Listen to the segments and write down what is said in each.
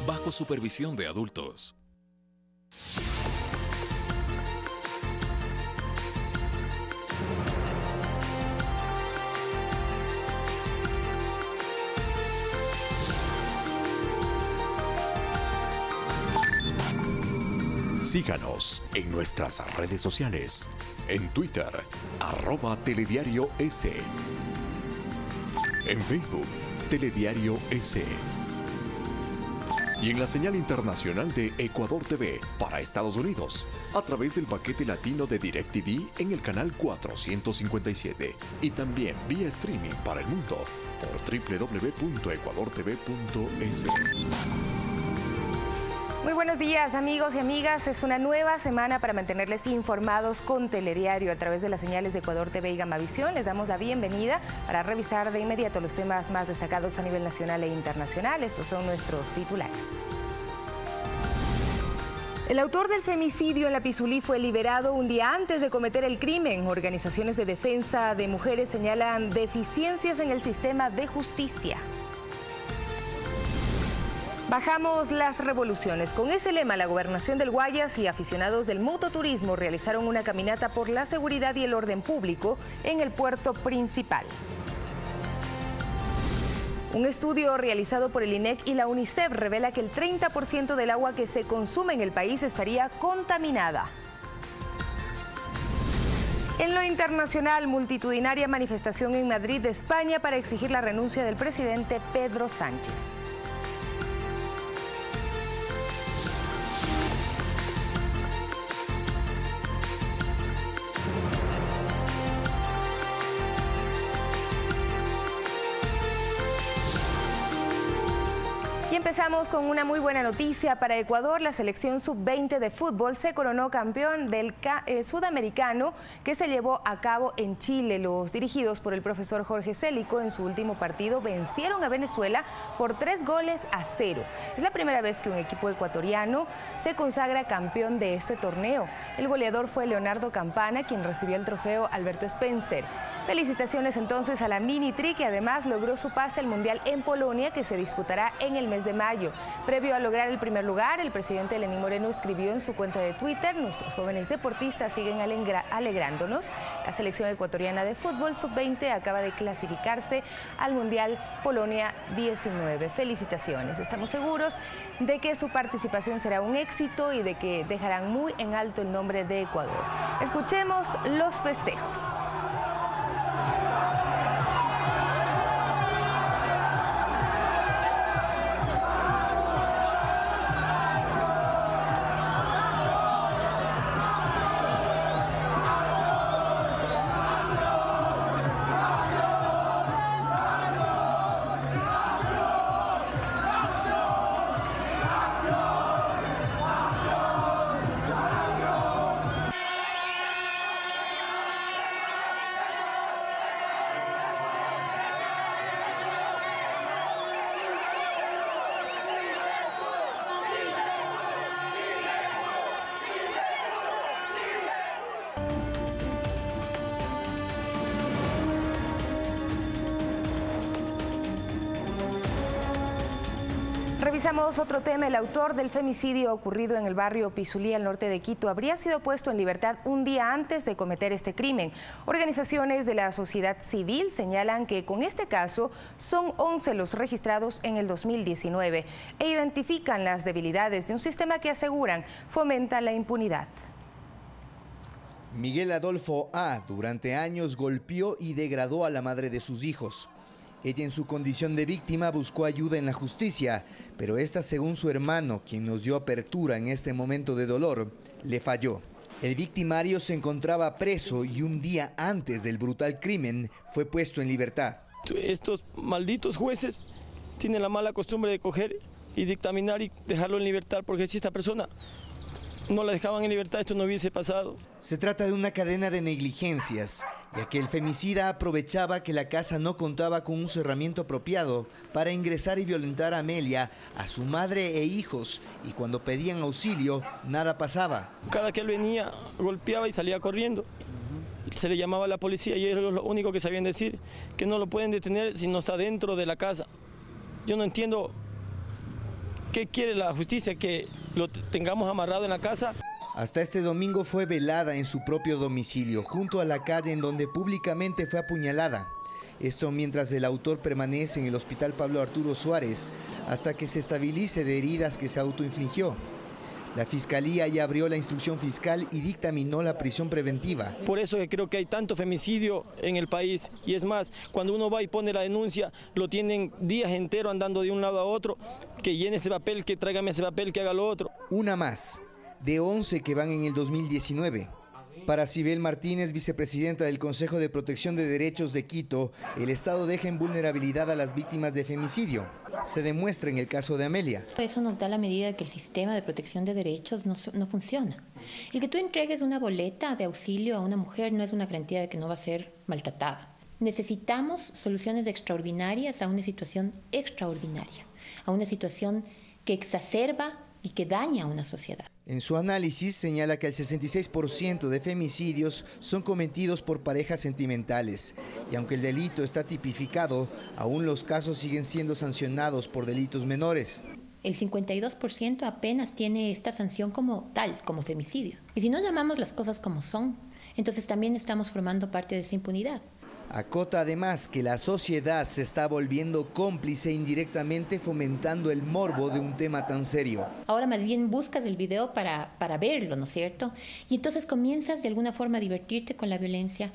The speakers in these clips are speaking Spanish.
bajo supervisión de adultos. Síganos en nuestras redes sociales. En Twitter, @telediarios. En Facebook, Telediario S. Y en la señal internacional de Ecuador TV para Estados Unidos, a través del paquete latino de DirecTV en el canal 457. Y también vía streaming para el mundo por www.ecuadortv.es. Muy buenos días, amigos y amigas. Es una nueva semana para mantenerles informados con Telediario a través de las señales de Ecuador TV y Gamavisión. Les damos la bienvenida para revisar de inmediato los temas más destacados a nivel nacional e internacional. Estos son nuestros titulares. El autor del femicidio en La Pizulí fue liberado un día antes de cometer el crimen. Organizaciones de defensa de mujeres señalan deficiencias en el sistema de justicia. Bajamos las revoluciones. Con ese lema, la Gobernación del Guayas y aficionados del mototurismo realizaron una caminata por la seguridad y el orden público en el puerto principal. Un estudio realizado por el INEC y la UNICEF revela que el 30% del agua que se consume en el país estaría contaminada. En lo internacional, multitudinaria manifestación en Madrid, España, para exigir la renuncia del presidente Pedro Sánchez. Y empezamos con una muy buena noticia para Ecuador. La selección sub-20 de fútbol se coronó campeón del sudamericano que se llevó a cabo en Chile. Los dirigidos por el profesor Jorge Célico en su último partido vencieron a Venezuela por 3-0. Es la primera vez que un equipo ecuatoriano se consagra campeón de este torneo. El goleador fue Leonardo Campana, quien recibió el trofeo Alberto Spencer. Felicitaciones entonces a la Mini Tri, que además logró su pase al Mundial en Polonia, que se disputará en el mes de mayo. Previo a lograr el primer lugar, el presidente Lenín Moreno escribió en su cuenta de Twitter: nuestros jóvenes deportistas siguen alegrándonos. La selección ecuatoriana de fútbol sub-20 acaba de clasificarse al Mundial Polonia 19. Felicitaciones. Estamos seguros de que su participación será un éxito y de que dejarán muy en alto el nombre de Ecuador. Escuchemos los festejos. Revisamos otro tema. El autor del femicidio ocurrido en el barrio Pizulí, al norte de Quito, habría sido puesto en libertad un día antes de cometer este crimen. Organizaciones de la sociedad civil señalan que con este caso son 11 los registrados en el 2019 e identifican las debilidades de un sistema que aseguran fomenta la impunidad. Miguel Adolfo A. durante años golpeó y degradó a la madre de sus hijos. Ella, en su condición de víctima, buscó ayuda en la justicia, pero esta, según su hermano, quien nos dio apertura en este momento de dolor, le falló. El victimario se encontraba preso y un día antes del brutal crimen fue puesto en libertad. Estos malditos jueces tienen la mala costumbre de coger y dictaminar y dejarlo en libertad, porque si esta persona no la dejaban en libertad, esto no hubiese pasado. Se trata de una cadena de negligencias, ya que el femicida aprovechaba que la casa no contaba con un cerramiento apropiado para ingresar y violentar a Amelia, a su madre e hijos, y cuando pedían auxilio, nada pasaba. Cada que él venía, golpeaba y salía corriendo. Se le llamaba a la policía y ellos lo único que sabían decir, que no lo pueden detener si no está dentro de la casa. Yo no entiendo ¿Qué quiere la justicia? ¿Que lo tengamos amarrado en la casa? Hasta este domingo fue velada en su propio domicilio, junto a la calle en donde públicamente fue apuñalada. Esto mientras el autor permanece en el Hospital Pablo Arturo Suárez hasta que se estabilice de heridas que se autoinfligió. La Fiscalía ya abrió la instrucción fiscal y dictaminó la prisión preventiva. Por eso que creo que hay tanto femicidio en el país. Y es más, cuando uno va y pone la denuncia, lo tienen días enteros andando de un lado a otro, que llene ese papel, que tráigame ese papel, que haga lo otro. Una más, de 11 que van en el 2019. Para Cibel Martínez, vicepresidenta del Consejo de Protección de Derechos de Quito, el Estado deja en vulnerabilidad a las víctimas de femicidio. Se demuestra en el caso de Amelia. Eso nos da la medida de que el sistema de protección de derechos no funciona. El que tú entregues una boleta de auxilio a una mujer no es una garantía de que no va a ser maltratada. Necesitamos soluciones extraordinarias a una situación extraordinaria, a una situación que exacerba y que daña a una sociedad. En su análisis señala que el 66% de femicidios son cometidos por parejas sentimentales y aunque el delito está tipificado, aún los casos siguen siendo sancionados por delitos menores. El 52% apenas tiene esta sanción como tal, como femicidio. Y si no llamamos las cosas como son, entonces también estamos formando parte de esa impunidad. Acota además que la sociedad se está volviendo cómplice indirectamente fomentando el morbo de un tema tan serio. Ahora más bien buscas el video para verlo, ¿no es cierto? Y entonces comienzas de alguna forma a divertirte con la violencia,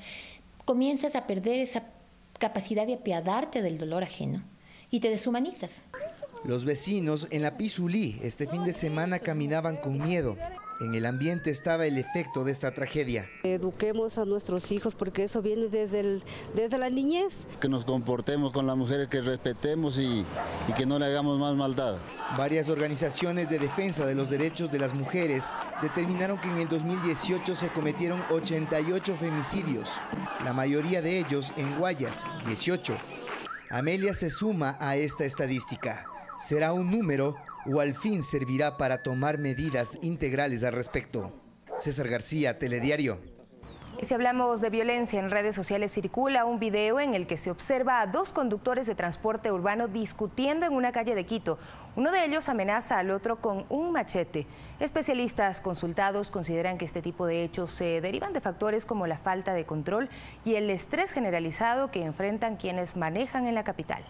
comienzas a perder esa capacidad de apiadarte del dolor ajeno y te deshumanizas. Los vecinos en la Pizulí este fin de semana caminaban con miedo. En el ambiente estaba el efecto de esta tragedia. Eduquemos a nuestros hijos porque eso viene desde la niñez. Que nos comportemos con las mujeres, que respetemos y que no le hagamos más maldad. Varias organizaciones de defensa de los derechos de las mujeres determinaron que en el 2018 se cometieron 88 femicidios, la mayoría de ellos en Guayas, 18. Amelia se suma a esta estadística. ¿Será un número o al fin servirá para tomar medidas integrales al respecto? César García, Telediario. Y si hablamos de violencia, en redes sociales circula un video en el que se observa a dos conductores de transporte urbano discutiendo en una calle de Quito. Uno de ellos amenaza al otro con un machete. Especialistas consultados consideran que este tipo de hechos se derivan de factores como la falta de control y el estrés generalizado que enfrentan quienes manejan en la capital.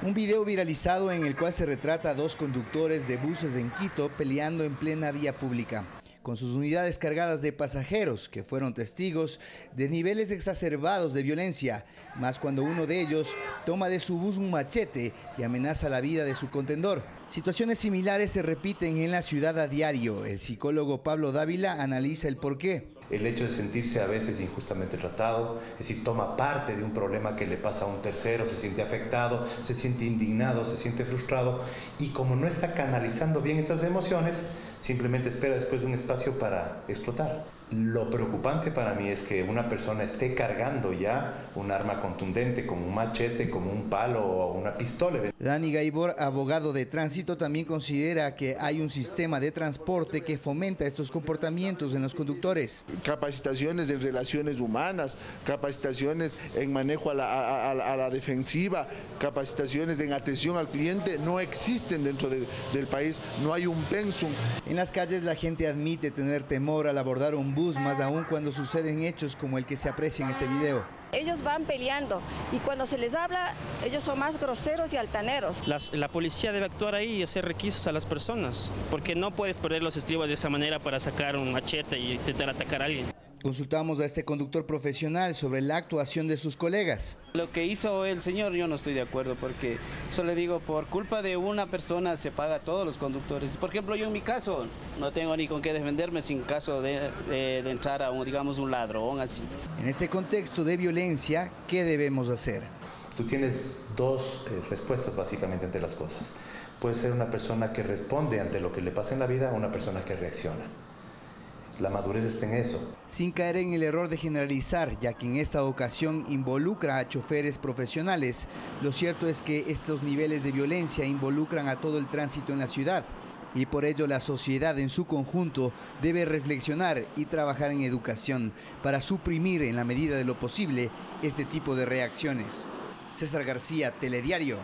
Un video viralizado en el cual se retrata a dos conductores de buses en Quito peleando en plena vía pública, con sus unidades cargadas de pasajeros que fueron testigos de niveles exacerbados de violencia, más cuando uno de ellos toma de su bus un machete y amenaza la vida de su contendor. Situaciones similares se repiten en la ciudad a diario. El psicólogo Pablo Dávila analiza el porqué. El hecho de sentirse a veces injustamente tratado, es decir, toma parte de un problema que le pasa a un tercero, se siente afectado, se siente indignado, se siente frustrado y como no está canalizando bien esas emociones, simplemente espera después de un espacio para explotar. Lo preocupante para mí es que una persona esté cargando ya un arma contundente como un machete, como un palo o una pistola. Dani Gaibor, abogado de tránsito, también considera que hay un sistema de transporte que fomenta estos comportamientos en los conductores. Capacitaciones en relaciones humanas, capacitaciones en manejo a la defensiva, capacitaciones en atención al cliente no existen dentro del país, no hay un pensum. En las calles la gente admite tener temor al abordar un bus, más aún cuando suceden hechos como el que se aprecia en este video. Ellos van peleando y cuando se les habla, ellos son más groseros y altaneros. La policía debe actuar ahí y hacer requisitos a las personas, porque no puedes perder los estribos de esa manera para sacar un machete y intentar atacar a alguien. Consultamos a este conductor profesional sobre la actuación de sus colegas. Lo que hizo el señor yo no estoy de acuerdo porque, eso le digo, por culpa de una persona se paga a todos los conductores. Por ejemplo, yo en mi caso no tengo ni con qué defenderme sin caso de entrar a un ladrón así. En este contexto de violencia, ¿qué debemos hacer? Tú tienes dos respuestas básicamente ante las cosas. Puedes ser una persona que responde ante lo que le pasa en la vida o una persona que reacciona. La madurez está en eso. Sin caer en el error de generalizar, ya que en esta ocasión involucra a choferes profesionales, lo cierto es que estos niveles de violencia involucran a todo el tránsito en la ciudad y por ello la sociedad en su conjunto debe reflexionar y trabajar en educación para suprimir en la medida de lo posible este tipo de reacciones. César García, Telediario.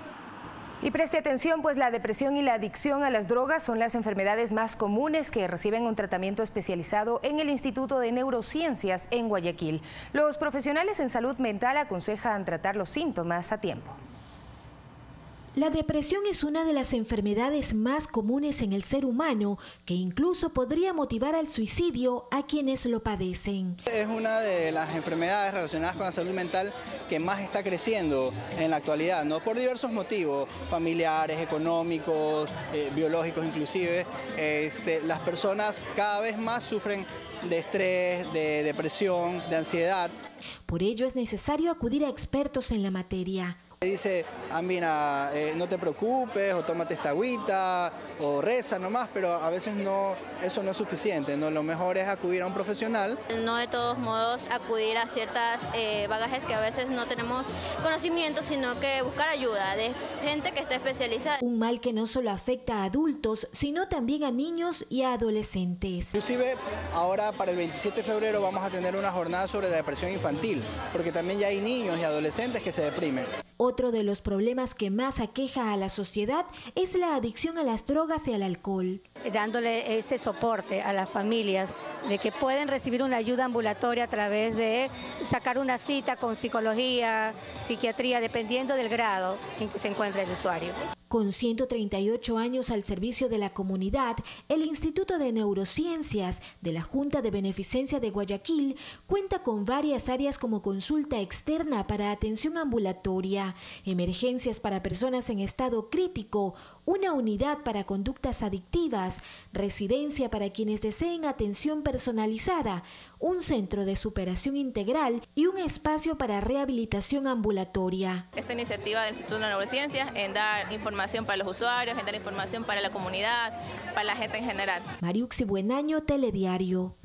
Y preste atención, pues la depresión y la adicción a las drogas son las enfermedades más comunes que reciben un tratamiento especializado en el Instituto de Neurociencias en Guayaquil. Los profesionales en salud mental aconsejan tratar los síntomas a tiempo. La depresión es una de las enfermedades más comunes en el ser humano, que incluso podría motivar al suicidio a quienes lo padecen. Es una de las enfermedades relacionadas con la salud mental que más está creciendo en la actualidad, ¿no? Por diversos motivos, familiares, económicos, biológicos inclusive. Las personas cada vez más sufren de estrés, de depresión, de ansiedad. Por ello es necesario acudir a expertos en la materia. Dice, mira, no te preocupes, o tómate esta agüita, o reza nomás, pero a veces eso no es suficiente, ¿no? Lo mejor es acudir a un profesional. No de todos modos acudir a ciertas bagajes que a veces no tenemos conocimiento, sino que buscar ayuda de gente que esté especializada. Un mal que no solo afecta a adultos, sino también a niños y a adolescentes. Inclusive ahora para el 27 de febrero vamos a tener una jornada sobre la depresión infantil, porque también ya hay niños y adolescentes que se deprimen. Otro de los problemas que más aqueja a la sociedad es la adicción a las drogas y al alcohol. Dándole ese soporte a las familias de que pueden recibir una ayuda ambulatoria a través de sacar una cita con psicología, psiquiatría, dependiendo del grado en que se encuentra el usuario. Con 138 años al servicio de la comunidad, el Instituto de Neurociencias de la Junta de Beneficencia de Guayaquil cuenta con varias áreas como consulta externa para atención ambulatoria, emergencias para personas en estado crítico, una unidad para conductas adictivas, residencia para quienes deseen atención personalizada, un centro de superación integral y un espacio para rehabilitación ambulatoria. Esta iniciativa del Instituto de Neurociencias en dar información para los usuarios, en dar información para la comunidad, para la gente en general. Mariuxi Buenaño, Telediario.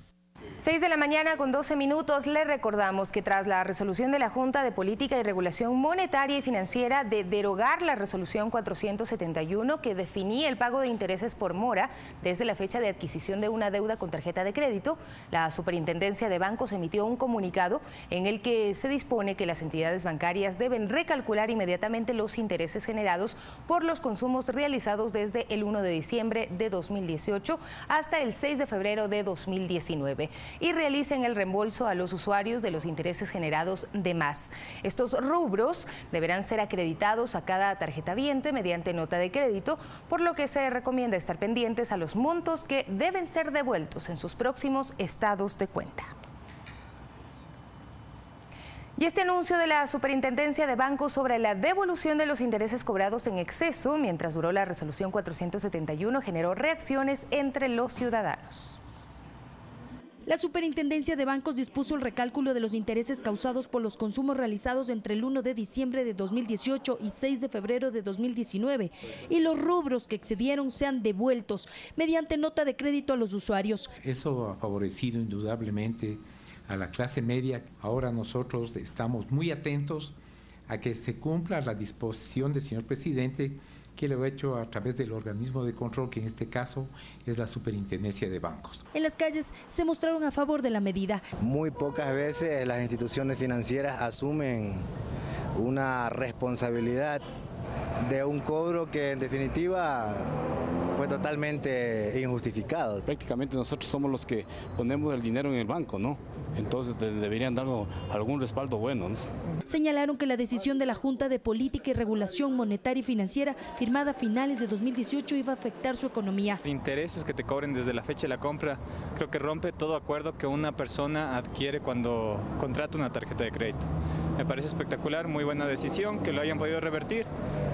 6 de la mañana con 12 minutos, le recordamos que tras la resolución de la Junta de Política y Regulación Monetaria y Financiera de derogar la resolución 471 que definía el pago de intereses por mora desde la fecha de adquisición de una deuda con tarjeta de crédito, la Superintendencia de Bancos emitió un comunicado en el que se dispone que las entidades bancarias deben recalcular inmediatamente los intereses generados por los consumos realizados desde el 1 de diciembre de 2018 hasta el 6 de febrero de 2019. Y realicen el reembolso a los usuarios de los intereses generados de más. Estos rubros deberán ser acreditados a cada tarjetaviente mediante nota de crédito, por lo que se recomienda estar pendientes a los montos que deben ser devueltos en sus próximos estados de cuenta. Y este anuncio de la Superintendencia de Bancos sobre la devolución de los intereses cobrados en exceso mientras duró la resolución 471 generó reacciones entre los ciudadanos. La Superintendencia de Bancos dispuso el recálculo de los intereses causados por los consumos realizados entre el 1 de diciembre de 2018 y 6 de febrero de 2019 y los rubros que excedieron sean devueltos mediante nota de crédito a los usuarios. Eso ha favorecido indudablemente a la clase media. Ahora nosotros estamos muy atentos a que se cumpla la disposición del señor presidente, que lo ha hecho a través del organismo de control, que en este caso es la Superintendencia de Bancos. En las calles se mostraron a favor de la medida. Muy pocas veces las instituciones financieras asumen una responsabilidad de un cobro que en definitiva fue totalmente injustificado. Prácticamente nosotros somos los que ponemos el dinero en el banco, ¿no? Entonces deberían darnos algún respaldo bueno, ¿no? Señalaron que la decisión de la Junta de Política y Regulación Monetaria y Financiera, firmada a finales de 2018, iba a afectar su economía. Los intereses que te cobren desde la fecha de la compra, creo que rompe todo acuerdo que una persona adquiere cuando contrata una tarjeta de crédito. Me parece espectacular, muy buena decisión, que lo hayan podido revertir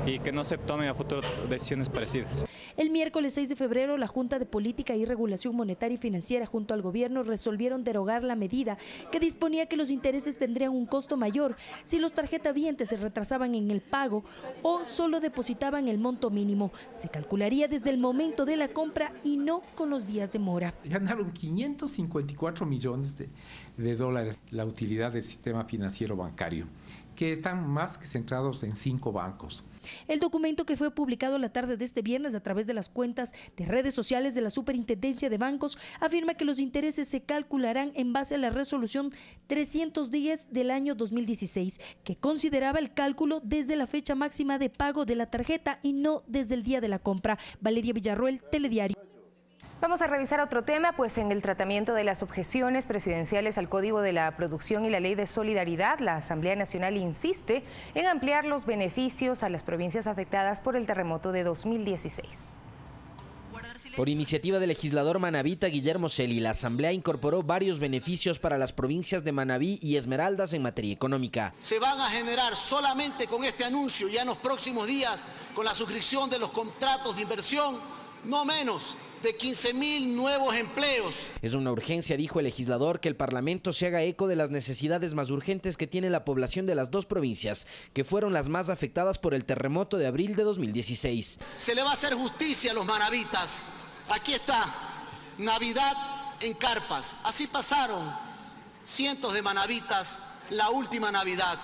y que no se tomen a futuro decisiones parecidas. El miércoles 6 de febrero, la Junta de Política y Regulación Monetaria y Financiera junto al gobierno resolvieron derogar la medida que disponía que los intereses tendrían un costo mayor si los tarjetavientes se retrasaban en el pago o solo depositaban el monto mínimo. Se calcularía desde el momento de la compra y no con los días de mora. Ganaron 554 millones de dólares la utilidad del sistema financiero bancario, que están más que centrados en 5 bancos. El documento, que fue publicado la tarde de este viernes a través de las cuentas de redes sociales de la Superintendencia de Bancos, afirma que los intereses se calcularán en base a la resolución 310 del año 2016, que consideraba el cálculo desde la fecha máxima de pago de la tarjeta y no desde el día de la compra. Valeria Villarroel, Telediario. Vamos a revisar otro tema, pues en el tratamiento de las objeciones presidenciales al Código de la Producción y la Ley de Solidaridad, la Asamblea Nacional insiste en ampliar los beneficios a las provincias afectadas por el terremoto de 2016. Por iniciativa del legislador manabita Guillermo Celi, la Asamblea incorporó varios beneficios para las provincias de Manabí y Esmeraldas en materia económica. Se van a generar solamente con este anuncio, ya en los próximos días, con la suscripción de los contratos de inversión, no menos de 15.000 nuevos empleos. Es una urgencia, dijo el legislador, que el Parlamento se haga eco de las necesidades más urgentes que tiene la población de las 2 provincias, que fueron las más afectadas por el terremoto de abril de 2016. Se le va a hacer justicia a los manabitas. Aquí está, Navidad en carpas. Así pasaron cientos de manabitas la última Navidad.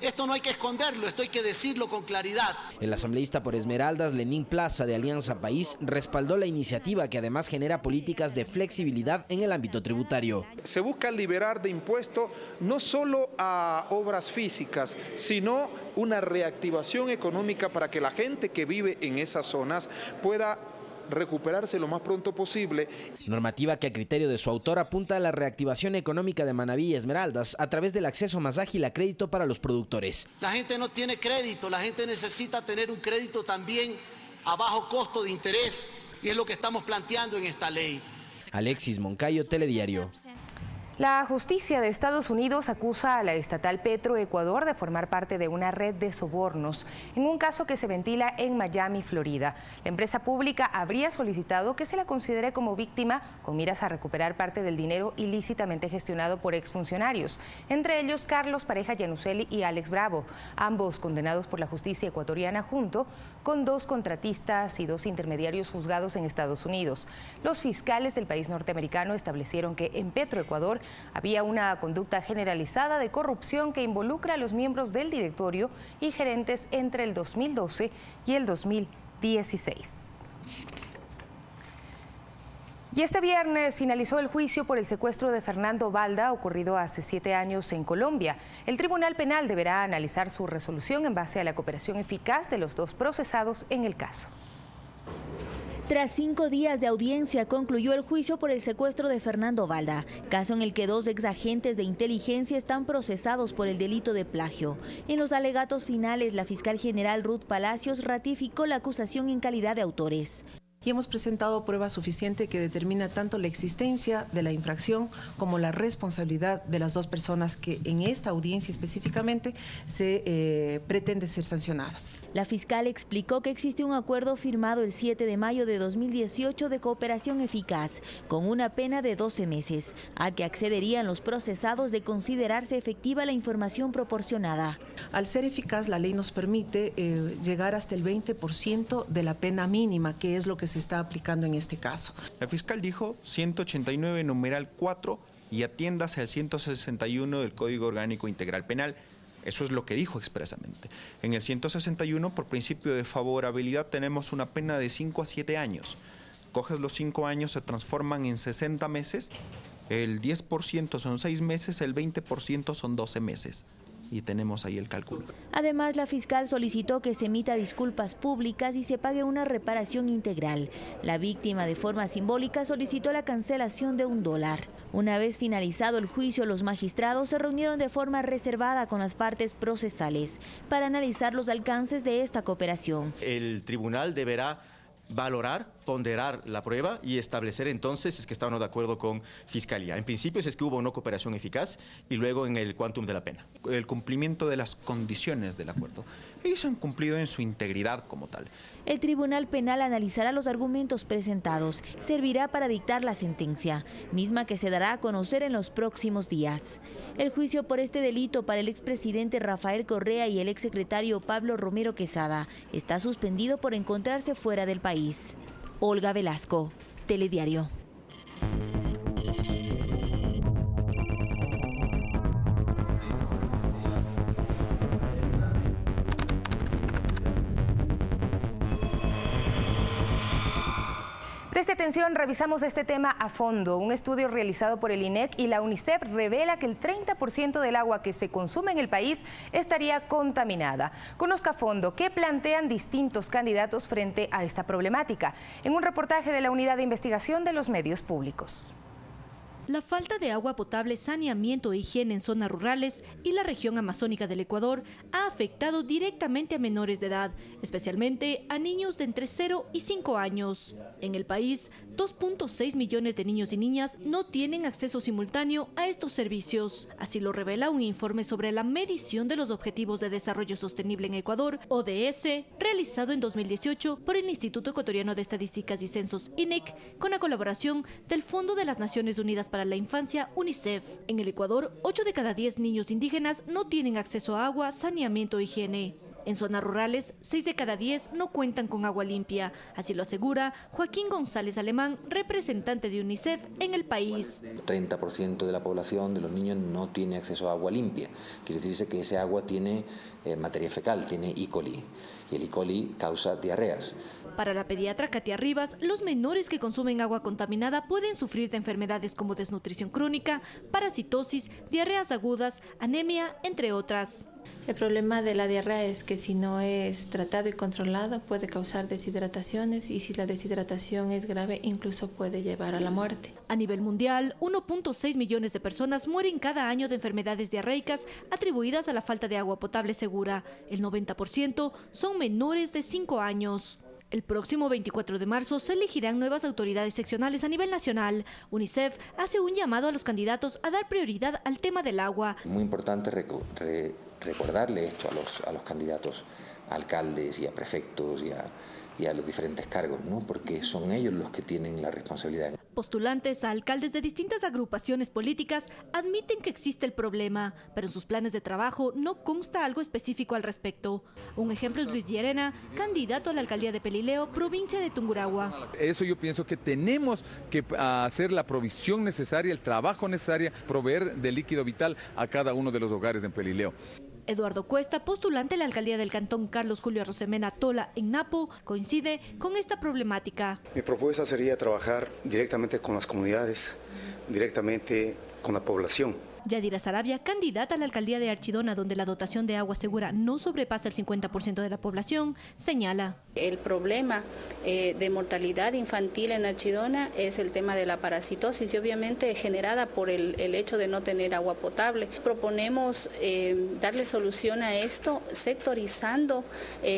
Esto no hay que esconderlo, esto hay que decirlo con claridad. El asambleísta por Esmeraldas, Lenín Plaza, de Alianza País, respaldó la iniciativa, que además genera políticas de flexibilidad en el ámbito tributario. Se busca liberar de impuestos no solo a obras físicas, sino una reactivación económica para que la gente que vive en esas zonas pueda recuperarse lo más pronto posible. Normativa que, a criterio de su autor, apunta a la reactivación económica de Manabí y Esmeraldas a través del acceso más ágil a crédito para los productores. La gente no tiene crédito, la gente necesita tener un crédito también a bajo costo de interés, y es lo que estamos planteando en esta ley. Alexis Moncayo, Telediario. La justicia de Estados Unidos acusa a la estatal Petroecuador de formar parte de una red de sobornos en un caso que se ventila en Miami, Florida. La empresa pública habría solicitado que se la considere como víctima con miras a recuperar parte del dinero ilícitamente gestionado por exfuncionarios, entre ellos Carlos Pareja Yanuseli y Alex Bravo, ambos condenados por la justicia ecuatoriana junto con 2 contratistas y 2 intermediarios juzgados en Estados Unidos. Los fiscales del país norteamericano establecieron que en Petroecuador había una conducta generalizada de corrupción que involucra a los miembros del directorio y gerentes entre el 2012 y el 2016. Y este viernes finalizó el juicio por el secuestro de Fernando Balda, ocurrido hace 7 años en Colombia. El Tribunal Penal deberá analizar su resolución en base a la cooperación eficaz de los 2 procesados en el caso. Tras 5 días de audiencia, concluyó el juicio por el secuestro de Fernando Balda, caso en el que 2 exagentes de inteligencia están procesados por el delito de plagio. En los alegatos finales, la fiscal general Ruth Palacios ratificó la acusación en calidad de autores. Y hemos presentado prueba suficiente que determina tanto la existencia de la infracción como la responsabilidad de las 2 personas que en esta audiencia específicamente se pretende ser sancionadas. La fiscal explicó que existe un acuerdo firmado el 7 de mayo de 2018 de cooperación eficaz, con una pena de 12 meses, a que accederían los procesados de considerarse efectiva la información proporcionada. Al ser eficaz, la ley nos permite llegar hasta el 20% de la pena mínima, que es lo que se está aplicando en este caso. La fiscal dijo 189 numeral 4 y atiéndase al 161 del Código Orgánico Integral Penal. Eso es lo que dijo expresamente. En el 161, por principio de favorabilidad, tenemos una pena de 5 a 7 años. Coges los 5 años, se transforman en 60 meses, el 10% son 6 meses, el 20% son 12 meses. Y tenemos ahí el cálculo. Además, la fiscal solicitó que se emita disculpas públicas y se pague una reparación integral. La víctima, de forma simbólica, solicitó la cancelación de $1. Una vez finalizado el juicio, los magistrados se reunieron de forma reservada con las partes procesales para analizar los alcances de esta cooperación. El tribunal deberá valorar, ponderar la prueba y establecer entonces si es que estaban de acuerdo con Fiscalía. En principio si es que hubo una cooperación eficaz y luego en el quantum de la pena. El cumplimiento de las condiciones del acuerdo. Ellos han cumplido en su integridad como tal. El Tribunal Penal analizará los argumentos presentados, servirá para dictar la sentencia, misma que se dará a conocer en los próximos días. El juicio por este delito para el expresidente Rafael Correa y el exsecretario Pablo Romero Quesada está suspendido por encontrarse fuera del país. Olga Velasco, Telediario. Preste atención, revisamos este tema a fondo. Un estudio realizado por el INEC y la UNICEF revela que el 30% del agua que se consume en el país estaría contaminada. Conozca a fondo qué plantean distintos candidatos frente a esta problemática en un reportaje de la Unidad de Investigación de los Medios Públicos. La falta de agua potable, saneamiento e higiene en zonas rurales y la región amazónica del Ecuador ha afectado directamente a menores de edad, especialmente a niños de entre 0 y 5 años. En el país, 2.6 millones de niños y niñas no tienen acceso simultáneo a estos servicios. Así lo revela un informe sobre la medición de los Objetivos de Desarrollo Sostenible en Ecuador, ODS, realizado en 2018 por el Instituto Ecuatoriano de Estadísticas y Censos, INEC, con la colaboración del Fondo de las Naciones Unidas para la Infancia, UNICEF. En el Ecuador, 8 de cada 10 niños indígenas no tienen acceso a agua, saneamiento e higiene. En zonas rurales, 6 de cada 10 no cuentan con agua limpia. Así lo asegura Joaquín González Alemán, representante de UNICEF en el país. 30% de la población de los niños no tiene acceso a agua limpia. Quiere decirse que ese agua tiene materia fecal, tiene E. coli. Y el E. coli causa diarreas. Para la pediatra Katia Rivas, los menores que consumen agua contaminada pueden sufrir de enfermedades como desnutrición crónica, parasitosis, diarreas agudas, anemia, entre otras. El problema de la diarrea es que si no es tratado y controlado puede causar deshidrataciones y si la deshidratación es grave incluso puede llevar a la muerte. A nivel mundial, 1.6 millones de personas mueren cada año de enfermedades diarreicas atribuidas a la falta de agua potable segura. El 90% son menores de 5 años. El próximo 24 de marzo se elegirán nuevas autoridades seccionales a nivel nacional. UNICEF hace un llamado a los candidatos a dar prioridad al tema del agua. Es muy importante recordarle esto a los candidatos, a alcaldes y a prefectos y a los diferentes cargos, ¿no? Porque son ellos los que tienen la responsabilidad. Postulantes a alcaldes de distintas agrupaciones políticas admiten que existe el problema, pero en sus planes de trabajo no consta algo específico al respecto. Un ejemplo es Luis Llerena, candidato a la alcaldía de Pelileo, provincia de Tungurahua. Eso yo pienso que tenemos que hacer la provisión necesaria, el trabajo necesario, proveer de líquido vital a cada uno de los hogares en Pelileo. Eduardo Cuesta, postulante a la alcaldía del cantón Carlos Julio Arosemena Tola en Napo, coincide con esta problemática. Mi propuesta sería trabajar directamente con las comunidades, directamente con la población. Yadira Sarabia, candidata a la alcaldía de Archidona, donde la dotación de agua segura no sobrepasa el 50% de la población, señala. El problema de mortalidad infantil en Archidona es el tema de la parasitosis y obviamente generada por el hecho de no tener agua potable. Proponemos darle solución a esto sectorizando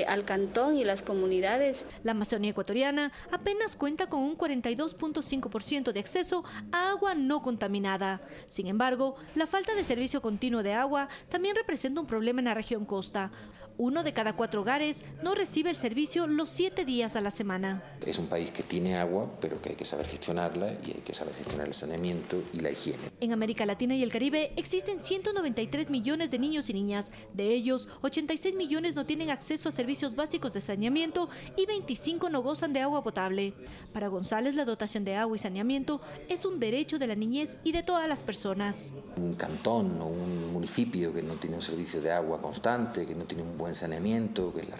al cantón y las comunidades. La Amazonía ecuatoriana apenas cuenta con un 42.5% de acceso a agua no contaminada. Sin embargo, la falta de servicio continuo de agua también representa un problema en la región costa. 1 de cada 4 hogares no recibe el servicio los 7 días a la semana. Es un país que tiene agua, pero que hay que saber gestionarla y hay que saber gestionar el saneamiento y la higiene. En América Latina y el Caribe existen 193 millones de niños y niñas. De ellos, 86 millones no tienen acceso a servicios básicos de saneamiento y 25 no gozan de agua potable. Para González, la dotación de agua y saneamiento es un derecho de la niñez y de todas las personas. Un cantón o un municipio que no tiene un servicio de agua constante, que no tiene un buen saneamiento, que las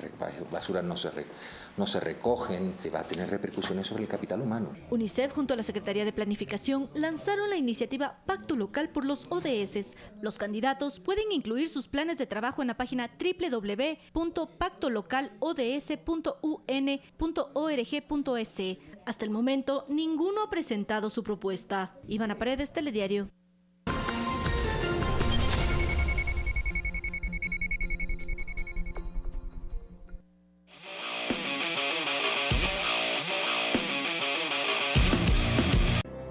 basuras no se recogen, va a tener repercusiones sobre el capital humano. UNICEF junto a la Secretaría de Planificación lanzaron la iniciativa Pacto Local por los ODS. Los candidatos pueden incluir sus planes de trabajo en la página www.pactolocalods.un.org.es. Hasta el momento, ninguno ha presentado su propuesta. Ivana Paredes, Telediario.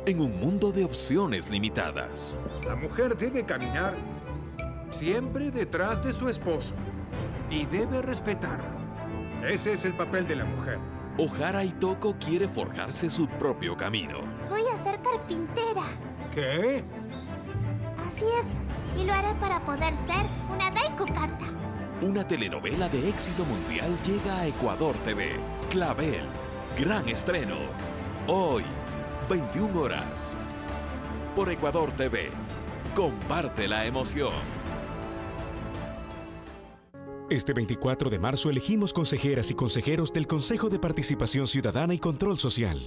En un mundo de opciones limitadas, la mujer debe caminar siempre detrás de su esposo y debe respetarlo. Ese es el papel de la mujer. Ojara Itoko quiere forjarse su propio camino. Voy a ser carpintera. ¿Qué? Así es, y lo haré para poder ser una Daiku Kata. Una telenovela de éxito mundial llega a Ecuador TV. Clavel, gran estreno. Hoy, 21 horas. Por Ecuador TV. Comparte la emoción. Este 24 de marzo elegimos consejeras y consejeros del Consejo de Participación Ciudadana y Control Social.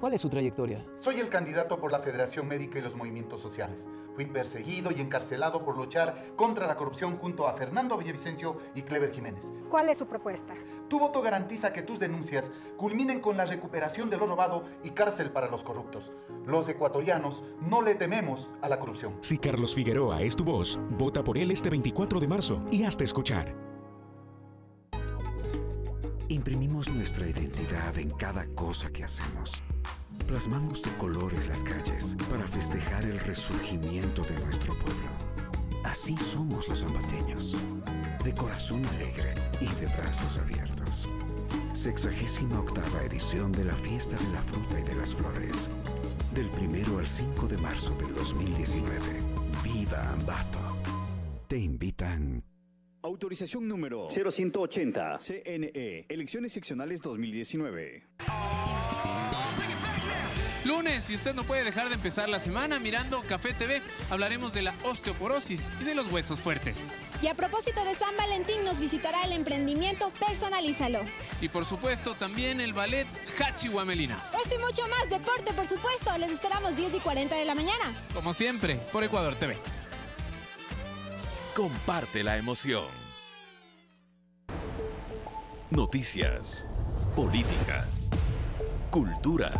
¿Cuál es su trayectoria? Soy el candidato por la Federación Médica y los movimientos sociales. Fui perseguido y encarcelado por luchar contra la corrupción junto a Fernando Villavicencio y Clever Jiménez. ¿Cuál es su propuesta? Tu voto garantiza que tus denuncias culminen con la recuperación de lo robado y cárcel para los corruptos. Los ecuatorianos no le tememos a la corrupción. Si Carlos Figueroa es tu voz, vota por él este 24 de marzo y hazte escuchar. Imprimimos nuestra identidad en cada cosa que hacemos. Plasmamos de colores las calles para festejar el resurgimiento de nuestro pueblo. Así somos los ambateños, de corazón alegre y de brazos abiertos. 68ª edición de la Fiesta de la Fruta y de las Flores. Del 1 al 5 de marzo del 2019. ¡Viva Ambato! Te invitan. Autorización número 0180. CNE. Elecciones seccionales 2019. Lunes, y usted no puede dejar de empezar la semana mirando Café TV. Hablaremos de la osteoporosis y de los huesos fuertes. Y a propósito de San Valentín, nos visitará el emprendimiento Personalízalo. Y por supuesto, también el ballet Hachi Guamelina. Esto y mucho más, deporte por supuesto. Les esperamos 10:40 de la mañana. Como siempre, por Ecuador TV. Comparte la emoción. Noticias, política, cultura,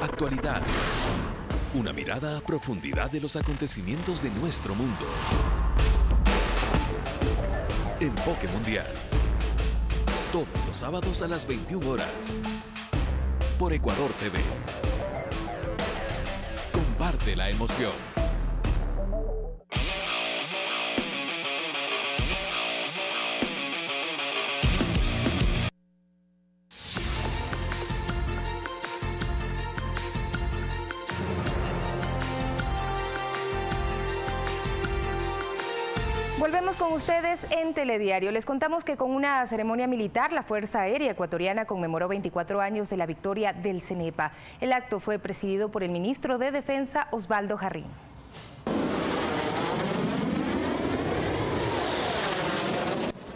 actualidad. Una mirada a profundidad de los acontecimientos de nuestro mundo. Enfoque Mundial. Todos los sábados a las 21 horas. Por Ecuador TV. Comparte la emoción. Volvemos con ustedes en Telediario. Les contamos que con una ceremonia militar, la Fuerza Aérea Ecuatoriana conmemoró 24 años de la victoria del CENEPA. El acto fue presidido por el ministro de Defensa, Osvaldo Jarrín.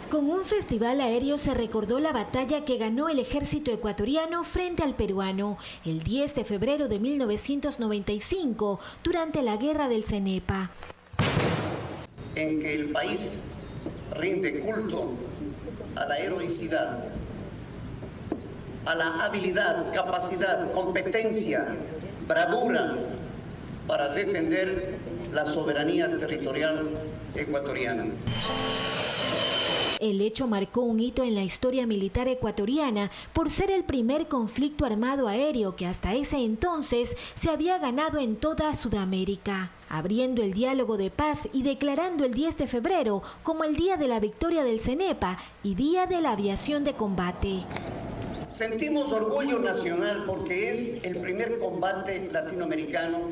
Con un festival aéreo se recordó la batalla que ganó el ejército ecuatoriano frente al peruano el 10 de febrero de 1995 durante la guerra del CENEPA. En que el país rinde culto a la heroicidad, a la habilidad, capacidad, competencia, bravura para defender la soberanía territorial ecuatoriana. El hecho marcó un hito en la historia militar ecuatoriana por ser el primer conflicto armado aéreo que hasta ese entonces se había ganado en toda Sudamérica, abriendo el diálogo de paz y declarando el 10 de febrero como el día de la victoria del CENEPA y día de la aviación de combate. Sentimos orgullo nacional porque es el primer combate latinoamericano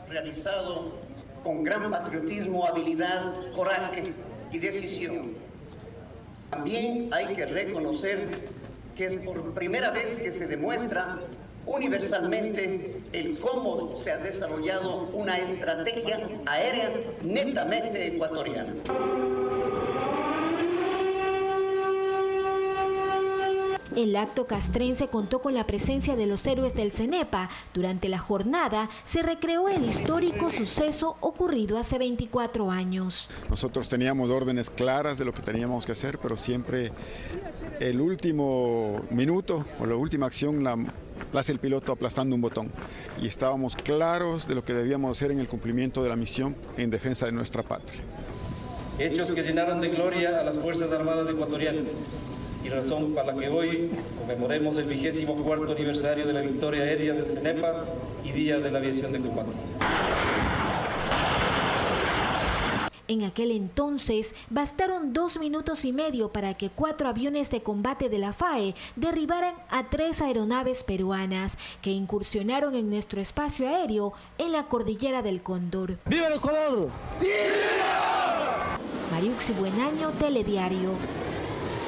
realizado con gran patriotismo, habilidad, coraje y decisión. También hay que reconocer que es por primera vez que se demuestra universalmente el cómo se ha desarrollado una estrategia aérea netamente ecuatoriana. El acto castrense contó con la presencia de los héroes del CENEPA. Durante la jornada se recreó el histórico suceso ocurrido hace 24 años. Nosotros teníamos órdenes claras de lo que teníamos que hacer, pero siempre el último minuto o la última acción la hace el piloto aplastando un botón. Y estábamos claros de lo que debíamos hacer en el cumplimiento de la misión en defensa de nuestra patria. Hechos que llenaron de gloria a las Fuerzas Armadas ecuatorianas. Y razón para la que hoy conmemoremos el 24º aniversario de la victoria aérea del CENEPA y Día de la Aviación de Combate. En aquel entonces, bastaron 2 minutos y medio para que 4 aviones de combate de la FAE derribaran a 3 aeronaves peruanas que incursionaron en nuestro espacio aéreo en la cordillera del Cóndor. ¡Viva el Ecuador! ¡Viva! Mariuxi Buenaño, Telediario.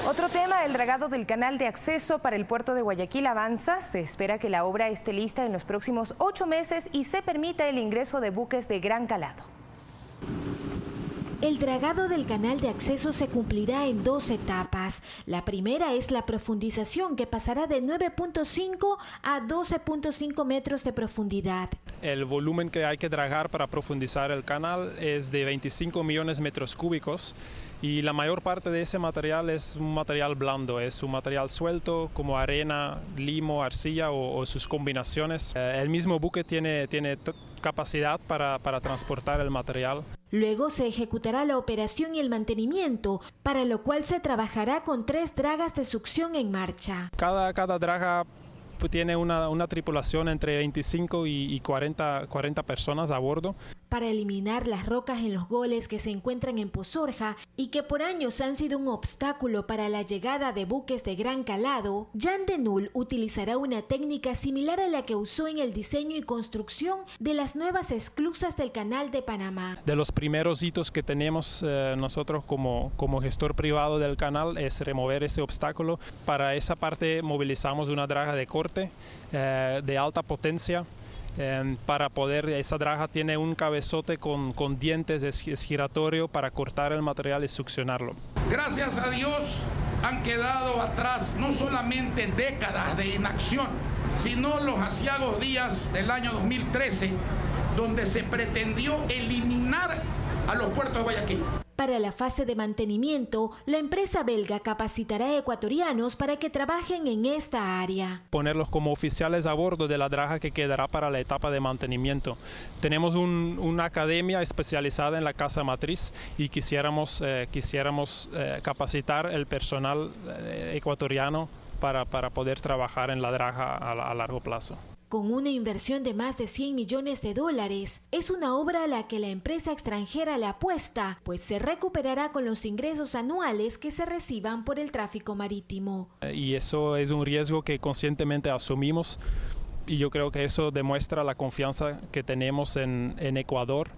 Otro tema, el dragado del canal de acceso para el puerto de Guayaquil avanza. Se espera que la obra esté lista en los próximos 8 meses y se permita el ingreso de buques de gran calado. El dragado del canal de acceso se cumplirá en 2 etapas. La primera es la profundización, que pasará de 9.5 a 12.5 metros de profundidad. El volumen que hay que dragar para profundizar el canal es de 25 millones de metros cúbicos y la mayor parte de ese material es un material blando, es un material suelto como arena, limo, arcilla o sus combinaciones. El mismo buque tiene capacidad para transportar el material. Luego se ejecutará la operación y el mantenimiento, para lo cual se trabajará con 3 dragas de succión en marcha. Cada draga tiene una tripulación entre 25 y 40 personas a bordo. Para eliminar las rocas en los goles que se encuentran en Pozorja y que por años han sido un obstáculo para la llegada de buques de gran calado, Jan de Nul utilizará una técnica similar a la que usó en el diseño y construcción de las nuevas esclusas del Canal de Panamá. De los primeros hitos que tenemos nosotros como gestor privado del canal es remover ese obstáculo. Para esa parte movilizamos una draga de corte de alta potencia. Para poder, esa draga tiene un cabezote con dientes, es giratorio para cortar el material y succionarlo. Gracias a Dios han quedado atrás no solamente décadas de inacción, sino los aciagos días del año 2013, donde se pretendió eliminar a los puertos de Guayaquil. Para la fase de mantenimiento, la empresa belga capacitará a ecuatorianos para que trabajen en esta área. Ponerlos como oficiales a bordo de la draga que quedará para la etapa de mantenimiento. Tenemos una academia especializada en la casa matriz y quisiéramos capacitar el personal ecuatoriano para poder trabajar en la draga a largo plazo. Con una inversión de más de $100 millones, es una obra a la que la empresa extranjera le apuesta, pues se recuperará con los ingresos anuales que se reciban por el tráfico marítimo. Y eso es un riesgo que conscientemente asumimos y yo creo que eso demuestra la confianza que tenemos en Ecuador.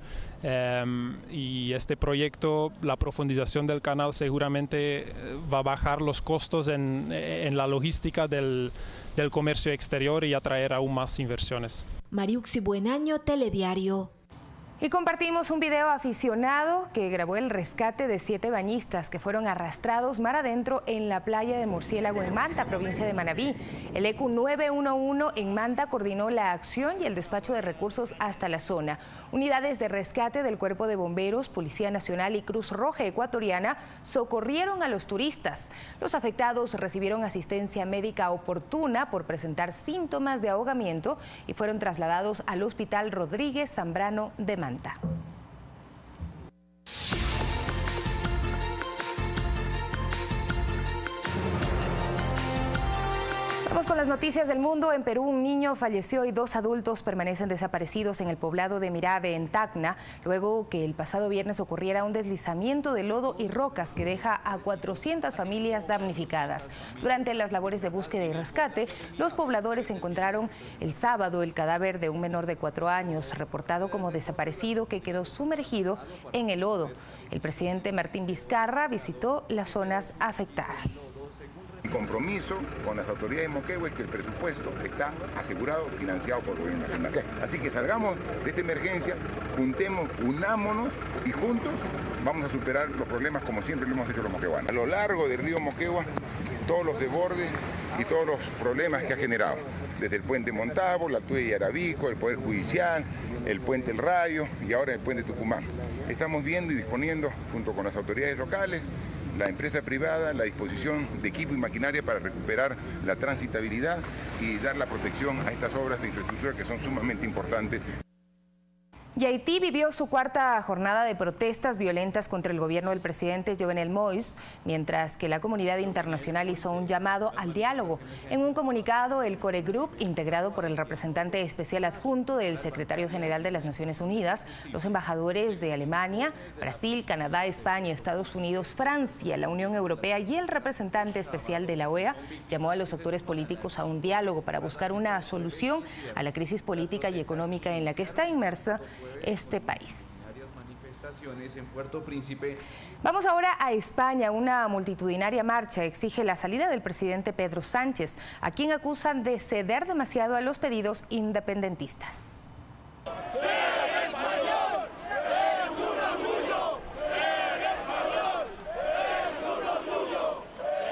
Y este proyecto, la profundización del canal, seguramente va a bajar los costos en la logística del comercio exterior y atraer aún más inversiones. Mariuxi Buenaño, Telediario. Y compartimos un video aficionado que grabó el rescate de 7 bañistas que fueron arrastrados mar adentro en la playa de Murciélago en Manta, provincia de Manabí. El ECU 911 en Manta coordinó la acción y el despacho de recursos hasta la zona. Unidades de rescate del Cuerpo de Bomberos, Policía Nacional y Cruz Roja Ecuatoriana socorrieron a los turistas. Los afectados recibieron asistencia médica oportuna por presentar síntomas de ahogamiento y fueron trasladados al Hospital Rodríguez Zambrano de Manta. Vamos con las noticias del mundo. En Perú, un niño falleció y 2 adultos permanecen desaparecidos en el poblado de Mirabe, en Tacna, luego que el pasado viernes ocurriera un deslizamiento de lodo y rocas que deja a 400 familias damnificadas. Durante las labores de búsqueda y rescate, los pobladores encontraron el sábado el cadáver de un menor de 4 años, reportado como desaparecido, que quedó sumergido en el lodo. El presidente Martín Vizcarra visitó las zonas afectadas. Mi compromiso con las autoridades de Moquegua es que el presupuesto está asegurado, financiado por el gobierno nacional. Así que salgamos de esta emergencia, unámonos y juntos vamos a superar los problemas como siempre lo hemos hecho los moqueguanos. A lo largo del río Moquegua, todos los desbordes y todos los problemas que ha generado, desde el puente Montavo, la Tuya y Arabico, el Poder Judicial, el puente El Rayo y ahora el puente Tucumán. Estamos viendo y disponiendo, junto con las autoridades locales, la empresa privada, la disposición de equipo y maquinaria para recuperar la transitabilidad y dar la protección a estas obras de infraestructura que son sumamente importantes. Y Haití vivió su 4ª jornada de protestas violentas contra el gobierno del presidente Jovenel Moïse, mientras que la comunidad internacional hizo un llamado al diálogo. En un comunicado, el Core Group, integrado por el representante especial adjunto del secretario general de las Naciones Unidas, los embajadores de Alemania, Brasil, Canadá, España, Estados Unidos, Francia, la Unión Europea y el representante especial de la OEA, llamó a los actores políticos a un diálogo para buscar una solución a la crisis política y económica en la que está inmersa este país. Vamos ahora a España. Una multitudinaria marcha exige la salida del presidente Pedro Sánchez, a quien acusan de ceder demasiado a los pedidos independentistas. ¡Ser español! ¡Es un orgullo! ¡Ser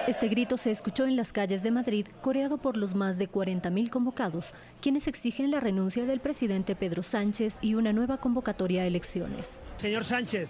Este grito se escuchó en las calles de Madrid, coreado por los más de 40.000 convocados, quienes exigen la renuncia del presidente Pedro Sánchez y una nueva convocatoria a elecciones. Señor Sánchez,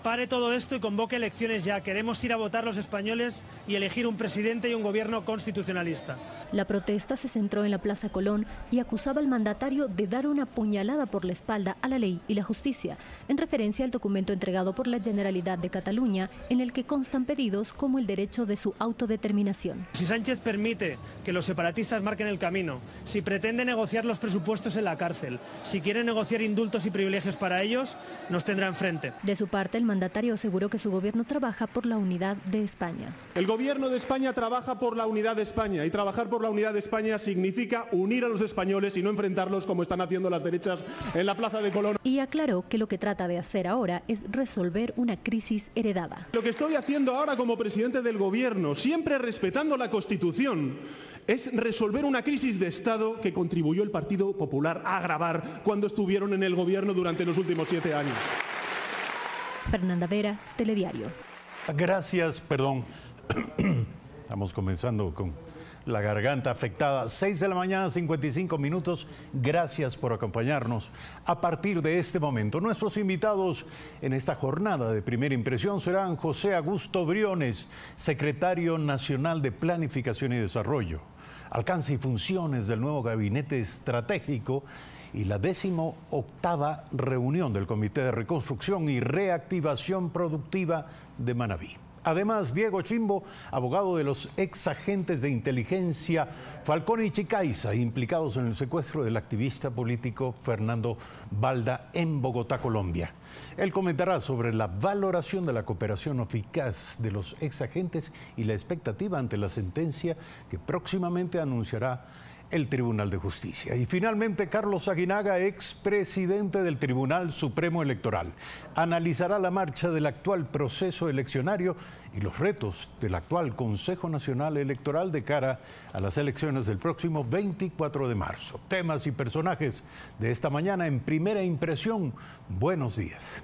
pare todo esto y convoque elecciones ya. Queremos ir a votar los españoles y elegir un presidente y un gobierno constitucionalista. La protesta se centró en la Plaza Colón y acusaba al mandatario de dar una puñalada por la espalda a la ley y la justicia, en referencia al documento entregado por la Generalitat de Cataluña, en el que constan pedidos como el derecho de su autodeterminación. Si Sánchez permite que los separatistas marquen el camino, si pretende negociar los presupuestos en la cárcel, si quiere negociar indultos y privilegios para ellos, nos tendrá enfrente. De su parte, el mandatario aseguró que su gobierno trabaja por la unidad de España. El gobierno de España trabaja por la unidad de España, y trabajar por la unidad de España significa unir a los españoles y no enfrentarlos como están haciendo las derechas en la Plaza de Colón. Y aclaró que lo que trata de hacer ahora es resolver una crisis heredada. Lo que estoy haciendo ahora como presidente del gobierno, siempre respetando la Constitución, es resolver una crisis de Estado que contribuyó el Partido Popular a agravar cuando estuvieron en el gobierno durante los últimos 7 años. Fernanda Vera, Telediario. Gracias, perdón. Estamos comenzando con la garganta afectada. 6 de la mañana, 55 minutos. Gracias por acompañarnos. A partir de este momento, nuestros invitados en esta jornada de Primera Impresión serán José Augusto Briones, secretario nacional de Planificación y Desarrollo, alcance y funciones del nuevo gabinete estratégico y la 18ª reunión del Comité de Reconstrucción y Reactivación Productiva de Manabí. Además, Diego Chimbo, abogado de los ex agentes de inteligencia Falcón y Chicaiza, implicados en el secuestro del activista político Fernando Balda en Bogotá, Colombia. Él comentará sobre la valoración de la cooperación eficaz de los ex agentes y la expectativa ante la sentencia que próximamente anunciará el Tribunal de Justicia. Y finalmente, Carlos Aguinaga, expresidente del Tribunal Supremo Electoral, analizará la marcha del actual proceso eleccionario y los retos del actual Consejo Nacional Electoral de cara a las elecciones del próximo 24 de marzo. Temas y personajes de esta mañana en Primera Impresión. Buenos días.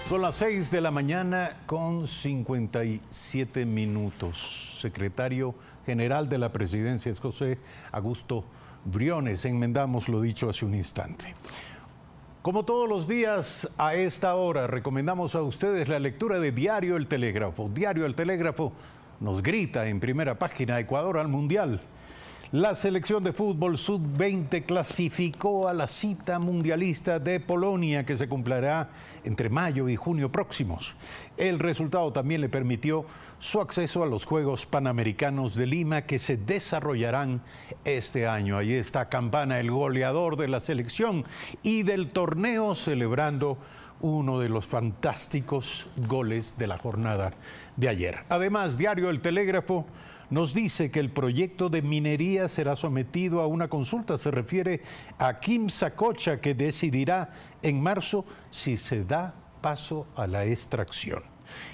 Son las 6 de la mañana con 57 minutos. Secretario General de la Presidencia es José Augusto Briones. Enmendamos lo dicho hace un instante. Como todos los días a esta hora, recomendamos a ustedes la lectura de Diario El Telégrafo. Diario El Telégrafo nos grita en primera página: Ecuador al Mundial. La selección de fútbol sub-20 clasificó a la cita mundialista de Polonia, que se cumplirá entre mayo y junio próximos. El resultado también le permitió su acceso a los Juegos Panamericanos de Lima, que se desarrollarán este año. Ahí está Campana, el goleador de la selección y del torneo, celebrando uno de los fantásticos goles de la jornada de ayer. Además, Diario El Telégrafo nos dice que el proyecto de minería será sometido a una consulta. Se refiere a Kim Sacocha, que decidirá en marzo si se da paso a la extracción.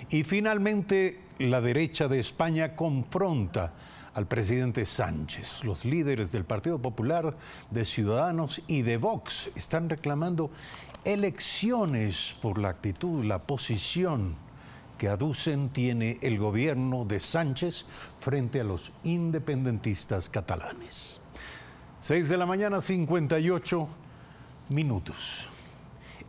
Y finalmente, la derecha de España confronta al presidente Sánchez. Los líderes del Partido Popular, de Ciudadanos y de Vox están reclamando elecciones por la actitud, la posición que aducen tiene el gobierno de Sánchez frente a los independentistas catalanes. 6 de la mañana, 58 minutos.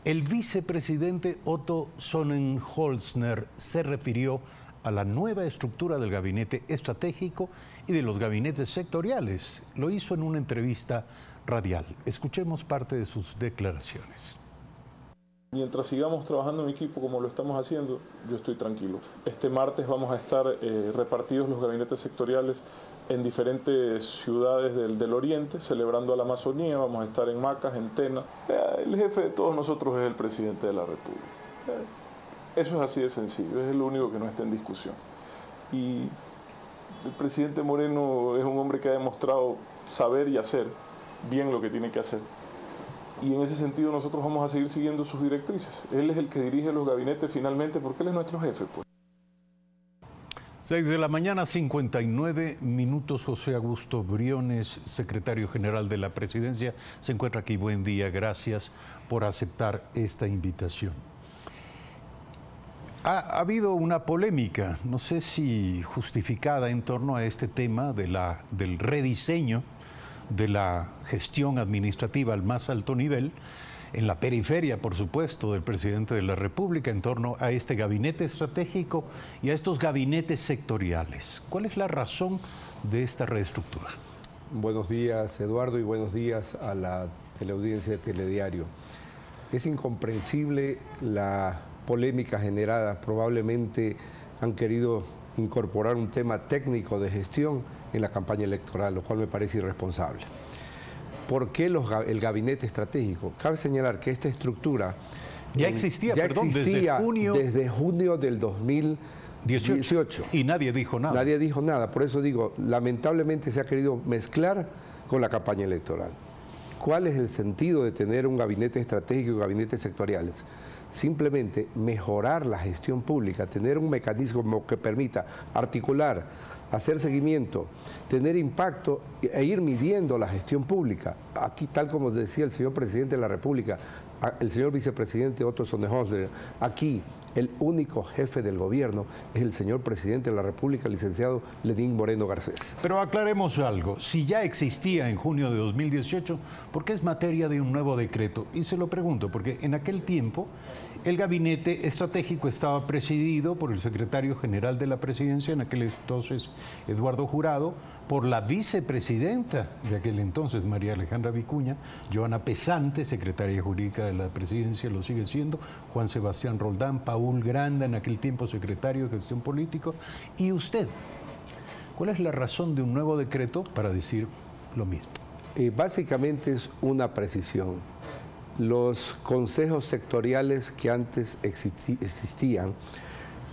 El vicepresidente Otto Sonnenholzner se refirió a la nueva estructura del gabinete estratégico y de los gabinetes sectoriales. Lo hizo en una entrevista radial. Escuchemos parte de sus declaraciones. Mientras sigamos trabajando en equipo como lo estamos haciendo, yo estoy tranquilo. Este martes vamos a estar repartidos los gabinetes sectoriales en diferentes ciudades del oriente, celebrando a la Amazonía. Vamos a estar en Macas, en Tena. El jefe de todos nosotros es el presidente de la República. Eso es así de sencillo, es lo único que no está en discusión. Y el presidente Moreno es un hombre que ha demostrado saber y hacer, bien lo que tiene que hacer. Y en ese sentido nosotros vamos a seguir siguiendo sus directrices. Él es el que dirige los gabinetes finalmente porque él es nuestro jefe, pues. 6 de la mañana, 59 minutos. José Augusto Briones, secretario general de la Presidencia, se encuentra aquí. Buen día, gracias por aceptar esta invitación. Ha habido una polémica, no sé si justificada, en torno a este tema del rediseño de la gestión administrativa al más alto nivel, en la periferia, por supuesto, del presidente de la República, en torno a este gabinete estratégico y a estos gabinetes sectoriales. ¿Cuál es la razón de esta reestructura? Buenos días, Eduardo, y buenos días a la teleaudiencia de Telediario. Es incomprensible la polémica generada. Probablemente han querido incorporar un tema técnico de gestión en la campaña electoral, lo cual me parece irresponsable. ¿Por qué el gabinete estratégico? Cabe señalar que esta estructura ya existía desde junio del 2018. Y nadie dijo nada. Nadie dijo nada. Por eso digo, lamentablemente se ha querido mezclar con la campaña electoral. ¿Cuál es el sentido de tener un gabinete estratégico y gabinetes sectoriales? Simplemente mejorar la gestión pública, tener un mecanismo que permita articular, hacer seguimiento, tener impacto e ir midiendo la gestión pública. Aquí, tal como decía el señor presidente de la República, el señor vicepresidente Otto Sonnenholzer, aquí el único jefe del gobierno es el señor presidente de la República, el licenciado Lenín Moreno Garcés. Pero aclaremos algo, si ya existía en junio de 2018, ¿por qué es materia de un nuevo decreto? Y se lo pregunto, porque en aquel tiempo el gabinete estratégico estaba presidido por el secretario general de la Presidencia, en aquel entonces Eduardo Jurado, por la vicepresidenta de aquel entonces, María Alejandra Vicuña, Joana Pesante, secretaria jurídica de la Presidencia, lo sigue siendo, Juan Sebastián Roldán, Paul Granda, en aquel tiempo secretario de Gestión Política, y usted. ¿Cuál es la razón de un nuevo decreto para decir lo mismo? Básicamente es una precisión. Los consejos sectoriales que antes existían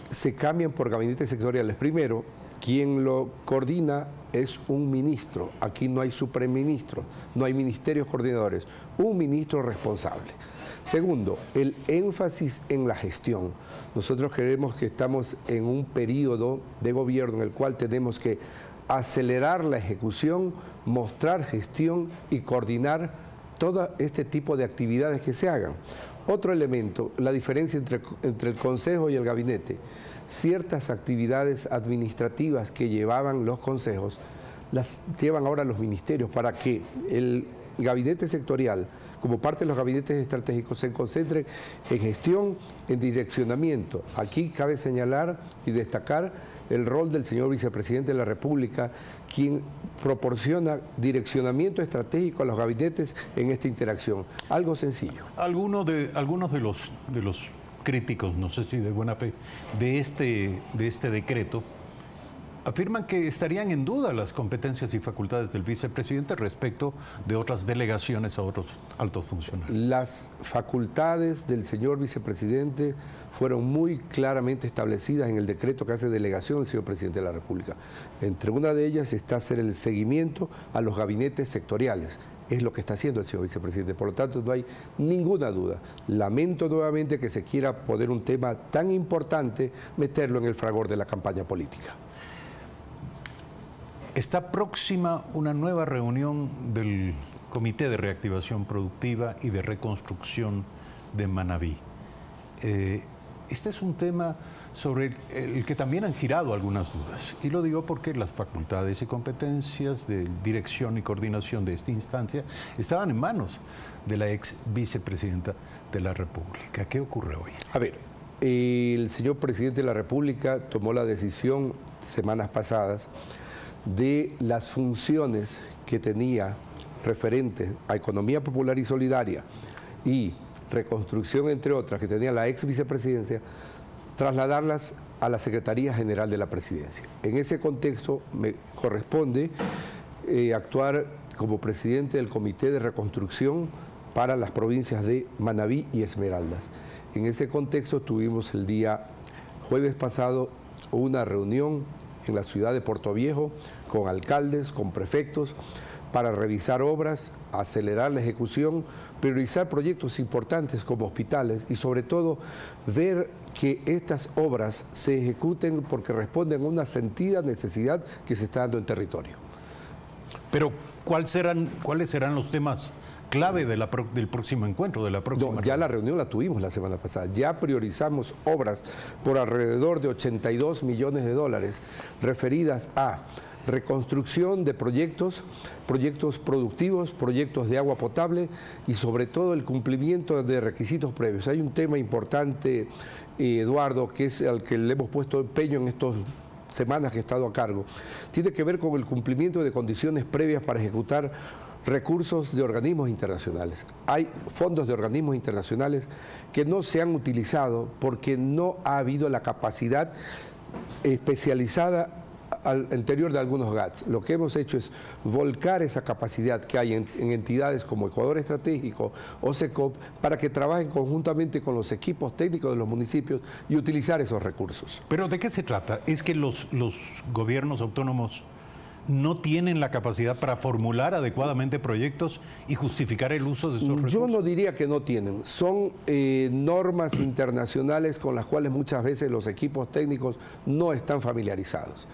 se cambian por gabinetes sectoriales. Primero, quien lo coordina es un ministro. Aquí no hay superministro, no hay ministerios coordinadores, un ministro responsable. Segundo, el énfasis en la gestión. Nosotros creemos que estamos en un periodo de gobierno en el cual tenemos que acelerar la ejecución, mostrar gestión y coordinar todo este tipo de actividades que se hagan. Otro elemento, la diferencia entre el Consejo y el Gabinete. Ciertas actividades administrativas que llevaban los consejos, las llevan ahora los ministerios para que el gabinete sectorial, como parte de los gabinetes estratégicos, se concentre en gestión, en direccionamiento. Aquí cabe señalar y destacar el rol del señor vicepresidente de la República, quien proporciona direccionamiento estratégico a los gabinetes en esta interacción. Algo sencillo. Algunos de los críticos, no sé si de buena fe, de este decreto, afirman que estarían en duda las competencias y facultades del vicepresidente respecto de otras delegaciones a otros altos funcionarios. Las facultades del señor vicepresidente fueron muy claramente establecidas en el decreto que hace delegación del señor presidente de la República. Entre una de ellas está hacer el seguimiento a los gabinetes sectoriales. Es lo que está haciendo el señor vicepresidente. Por lo tanto, no hay ninguna duda. Lamento nuevamente que se quiera poner un tema tan importante, meterlo en el fragor de la campaña política. Está próxima una nueva reunión del Comité de Reactivación Productiva y de Reconstrucción de Manabí. Este es un tema sobre el que también han girado algunas dudas. Y lo digo porque las facultades y competencias de dirección y coordinación de esta instancia estaban en manos de la ex vicepresidenta de la República. ¿Qué ocurre hoy? A ver, el señor presidente de la República tomó la decisión semanas pasadas de las funciones que tenía referentes a economía popular y solidaria y reconstrucción, entre otras, que tenía la ex vicepresidencia, trasladarlas a la Secretaría General de la Presidencia. En ese contexto me corresponde actuar como presidente del Comité de Reconstrucción para las provincias de Manabí y Esmeraldas. En ese contexto tuvimos el día jueves pasado una reunión en la ciudad de Puerto Viejo con alcaldes, con prefectos, para revisar obras, acelerar la ejecución, priorizar proyectos importantes como hospitales y sobre todo ver que estas obras se ejecuten porque responden a una sentida necesidad que se está dando en territorio. Pero ¿cuáles serán los temas clave del próximo encuentro, de la próxima ya la reunión la tuvimos la semana pasada. Ya priorizamos obras por alrededor de 82 millones de dólares referidas a reconstrucción de proyectos productivos, proyectos de agua potable y sobre todo el cumplimiento de requisitos previos. Hay un tema importante, Eduardo, que es al que le hemos puesto empeño en estas semanas que he estado a cargo. Tiene que ver con el cumplimiento de condiciones previas para ejecutar recursos de organismos internacionales. Hay fondos de organismos internacionales que no se han utilizado porque no ha habido la capacidad especializada al interior de algunos GATS. Lo que hemos hecho es volcar esa capacidad que hay en entidades como Ecuador Estratégico o SECOP para que trabajen conjuntamente con los equipos técnicos de los municipios y utilizar esos recursos. ¿Pero de qué se trata? ¿Es que los gobiernos autónomos no tienen la capacidad para formular adecuadamente proyectos y justificar el uso de esos recursos? Yo no diría que no tienen. Son normas internacionales con las cuales muchas veces los equipos técnicos no están familiarizados.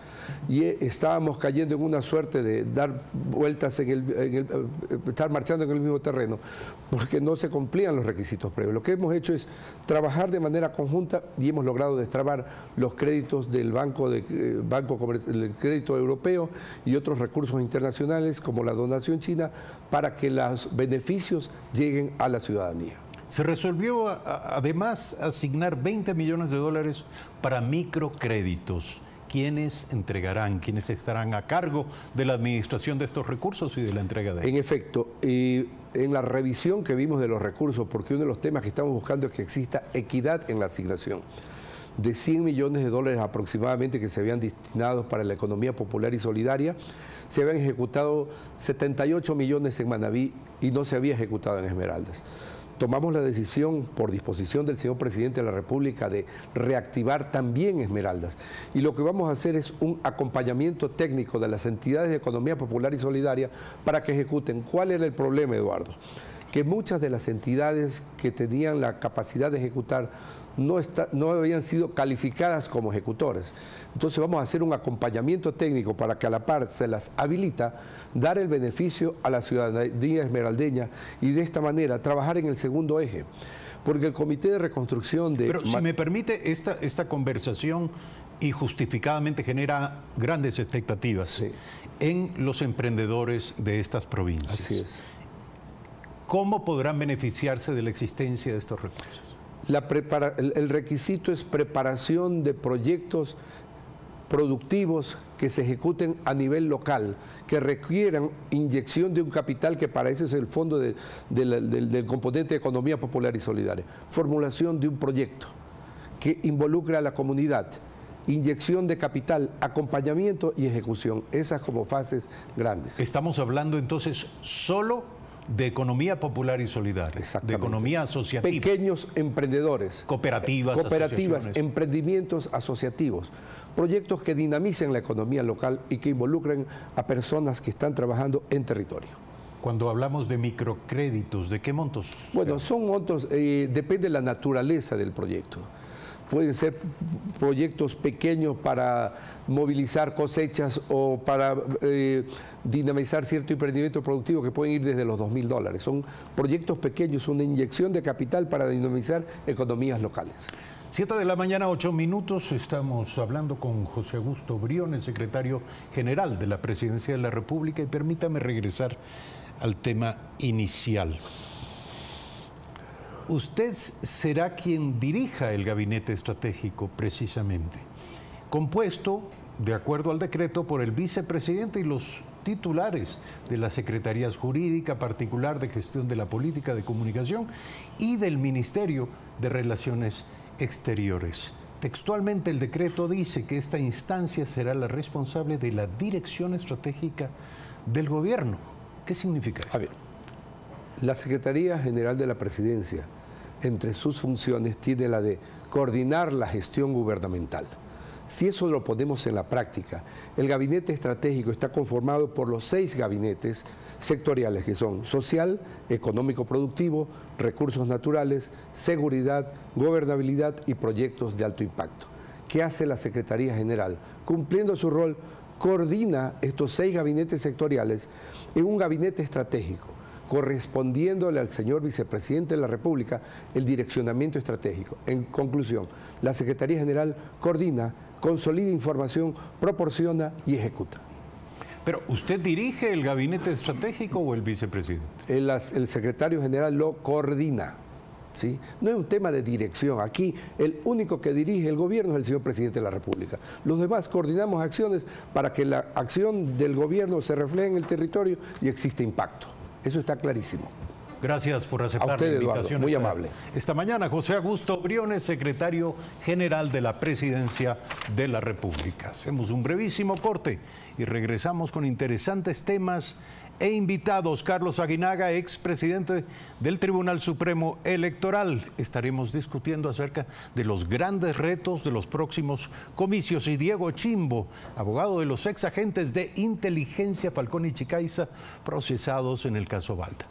Y estábamos cayendo en una suerte de dar vueltas estar marchando en el mismo terreno, porque no se cumplían los requisitos previos. Lo que hemos hecho es trabajar de manera conjunta y hemos logrado destrabar los créditos del el Crédito Europeo y otros recursos internacionales como la donación china para que los beneficios lleguen a la ciudadanía. Se resolvió además asignar 20 millones de dólares para microcréditos. ¿Quiénes entregarán, quiénes estarán a cargo de la administración de estos recursos y de la entrega de ellos? En efecto, en la revisión que vimos de los recursos, porque uno de los temas que estamos buscando es que exista equidad en la asignación. De 100 millones de dólares aproximadamente que se habían destinado para la economía popular y solidaria, se habían ejecutado 78 millones en Manabí y no se había ejecutado en Esmeraldas. Tomamos la decisión, por disposición del señor presidente de la República, de reactivar también Esmeraldas. Y lo que vamos a hacer es un acompañamiento técnico de las entidades de economía popular y solidaria para que ejecuten. ¿Cuál era el problema, Eduardo? Que muchas de las entidades que tenían la capacidad de ejecutar no habían sido calificadas como ejecutores. Entonces vamos a hacer un acompañamiento técnico para que a la par se las habilita, dar el beneficio a la ciudadanía esmeraldeña y de esta manera trabajar en el segundo eje. Porque el Comité de Reconstrucción de... Pero si me permite, esta conversación y justificadamente genera grandes expectativas en los emprendedores de estas provincias. Así es. ¿Cómo podrán beneficiarse de la existencia de estos recursos? El requisito es preparación de proyectos productivos que se ejecuten a nivel local, que requieran inyección de un capital, que para eso es el fondo del componente de economía popular y solidaria. Formulación de un proyecto que involucre a la comunidad, inyección de capital, acompañamiento y ejecución. Esas como fases grandes. Estamos hablando entonces solo de economía popular y solidaria, de economía asociativa. Pequeños emprendedores. Cooperativas, emprendimientos asociativos. Proyectos que dinamicen la economía local y que involucren a personas que están trabajando en territorio. Cuando hablamos de microcréditos, ¿de qué montos? Bueno, son montos, depende de la naturaleza del proyecto. Pueden ser proyectos pequeños para movilizar cosechas o para dinamizar cierto emprendimiento productivo que pueden ir desde los $2.000. Son proyectos pequeños, una inyección de capital para dinamizar economías locales. 7 de la mañana, 8 minutos. Estamos hablando con José Augusto Briones, secretario general de la Presidencia de la República. Y permítame regresar al tema inicial. Usted será quien dirija el gabinete estratégico, precisamente, compuesto, de acuerdo al decreto, por el vicepresidente y los titulares de las Secretarías Jurídica, Particular de Gestión de la Política de Comunicación y del Ministerio de Relaciones Exteriores. Textualmente, el decreto dice que esta instancia será la responsable de la dirección estratégica del gobierno. ¿Qué significa eso? A ver, la Secretaría General de la Presidencia, entre sus funciones, tiene la de coordinar la gestión gubernamental. Si eso lo ponemos en la práctica, el gabinete estratégico está conformado por los 6 gabinetes sectoriales que son social, económico productivo, recursos naturales, seguridad, gobernabilidad y proyectos de alto impacto. ¿Qué hace la Secretaría General? Cumpliendo su rol, coordina estos 6 gabinetes sectoriales en un gabinete estratégico, correspondiéndole al señor vicepresidente de la República el direccionamiento estratégico. En conclusión, la Secretaría General coordina, consolida información, proporciona y ejecuta. Pero, ¿usted dirige el gabinete estratégico o el vicepresidente? El secretario general lo coordina, ¿sí? No es un tema de dirección. Aquí el único que dirige el gobierno es el señor presidente de la República. Los demás coordinamos acciones para que la acción del gobierno se refleje en el territorio y existe impacto. Eso está clarísimo. Gracias por aceptar usted, la invitación. Eduardo, muy amable. Esta mañana, José Augusto Briones, secretario general de la Presidencia de la República. Hacemos un brevísimo corte y regresamos con interesantes temas e invitados. Carlos Aguinaga, expresidente del Tribunal Supremo Electoral. Estaremos discutiendo acerca de los grandes retos de los próximos comicios. Y Diego Chimbo, abogado de los exagentes de inteligencia Falcón y Chicaiza, procesados en el caso Balda.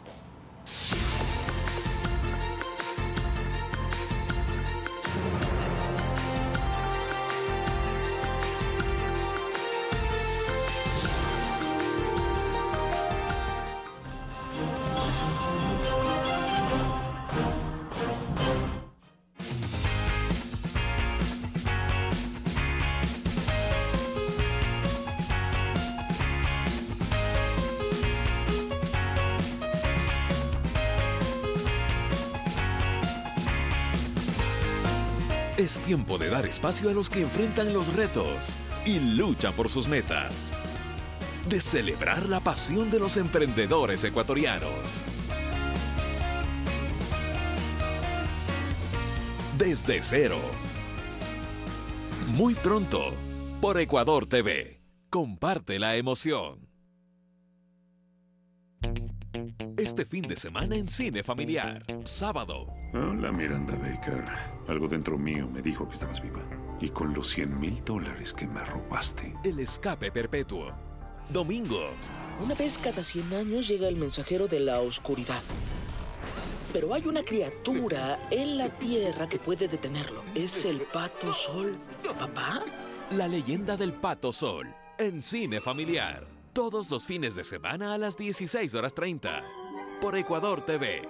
Es tiempo de dar espacio a los que enfrentan los retos y luchan por sus metas. De celebrar la pasión de los emprendedores ecuatorianos. Desde cero. Muy pronto, por Ecuador TV. Comparte la emoción. Este fin de semana en Cine Familiar. Sábado. Hola, Miranda Baker. Algo dentro mío me dijo que estabas viva. Y con los $100,000 que me robaste. El escape perpetuo. Domingo. Una vez cada 100 años llega el mensajero de la oscuridad. Pero hay una criatura en la Tierra que puede detenerlo. Es el Pato Sol. ¿Papá? La leyenda del Pato Sol. En Cine Familiar. Todos los fines de semana a las 16:30. Por Ecuador TV.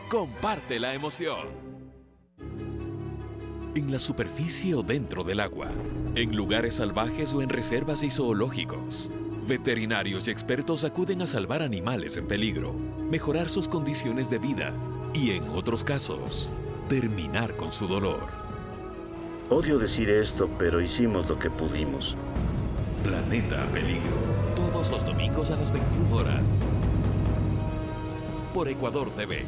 Comparte la emoción. En la superficie o dentro del agua. En lugares salvajes o en reservas y zoológicos. Veterinarios y expertos acuden a salvar animales en peligro, mejorar sus condiciones de vida y, en otros casos, terminar con su dolor. Odio decir esto, pero hicimos lo que pudimos. Planeta Peligro. Todos los domingos a las 21 horas. Por Ecuador TV.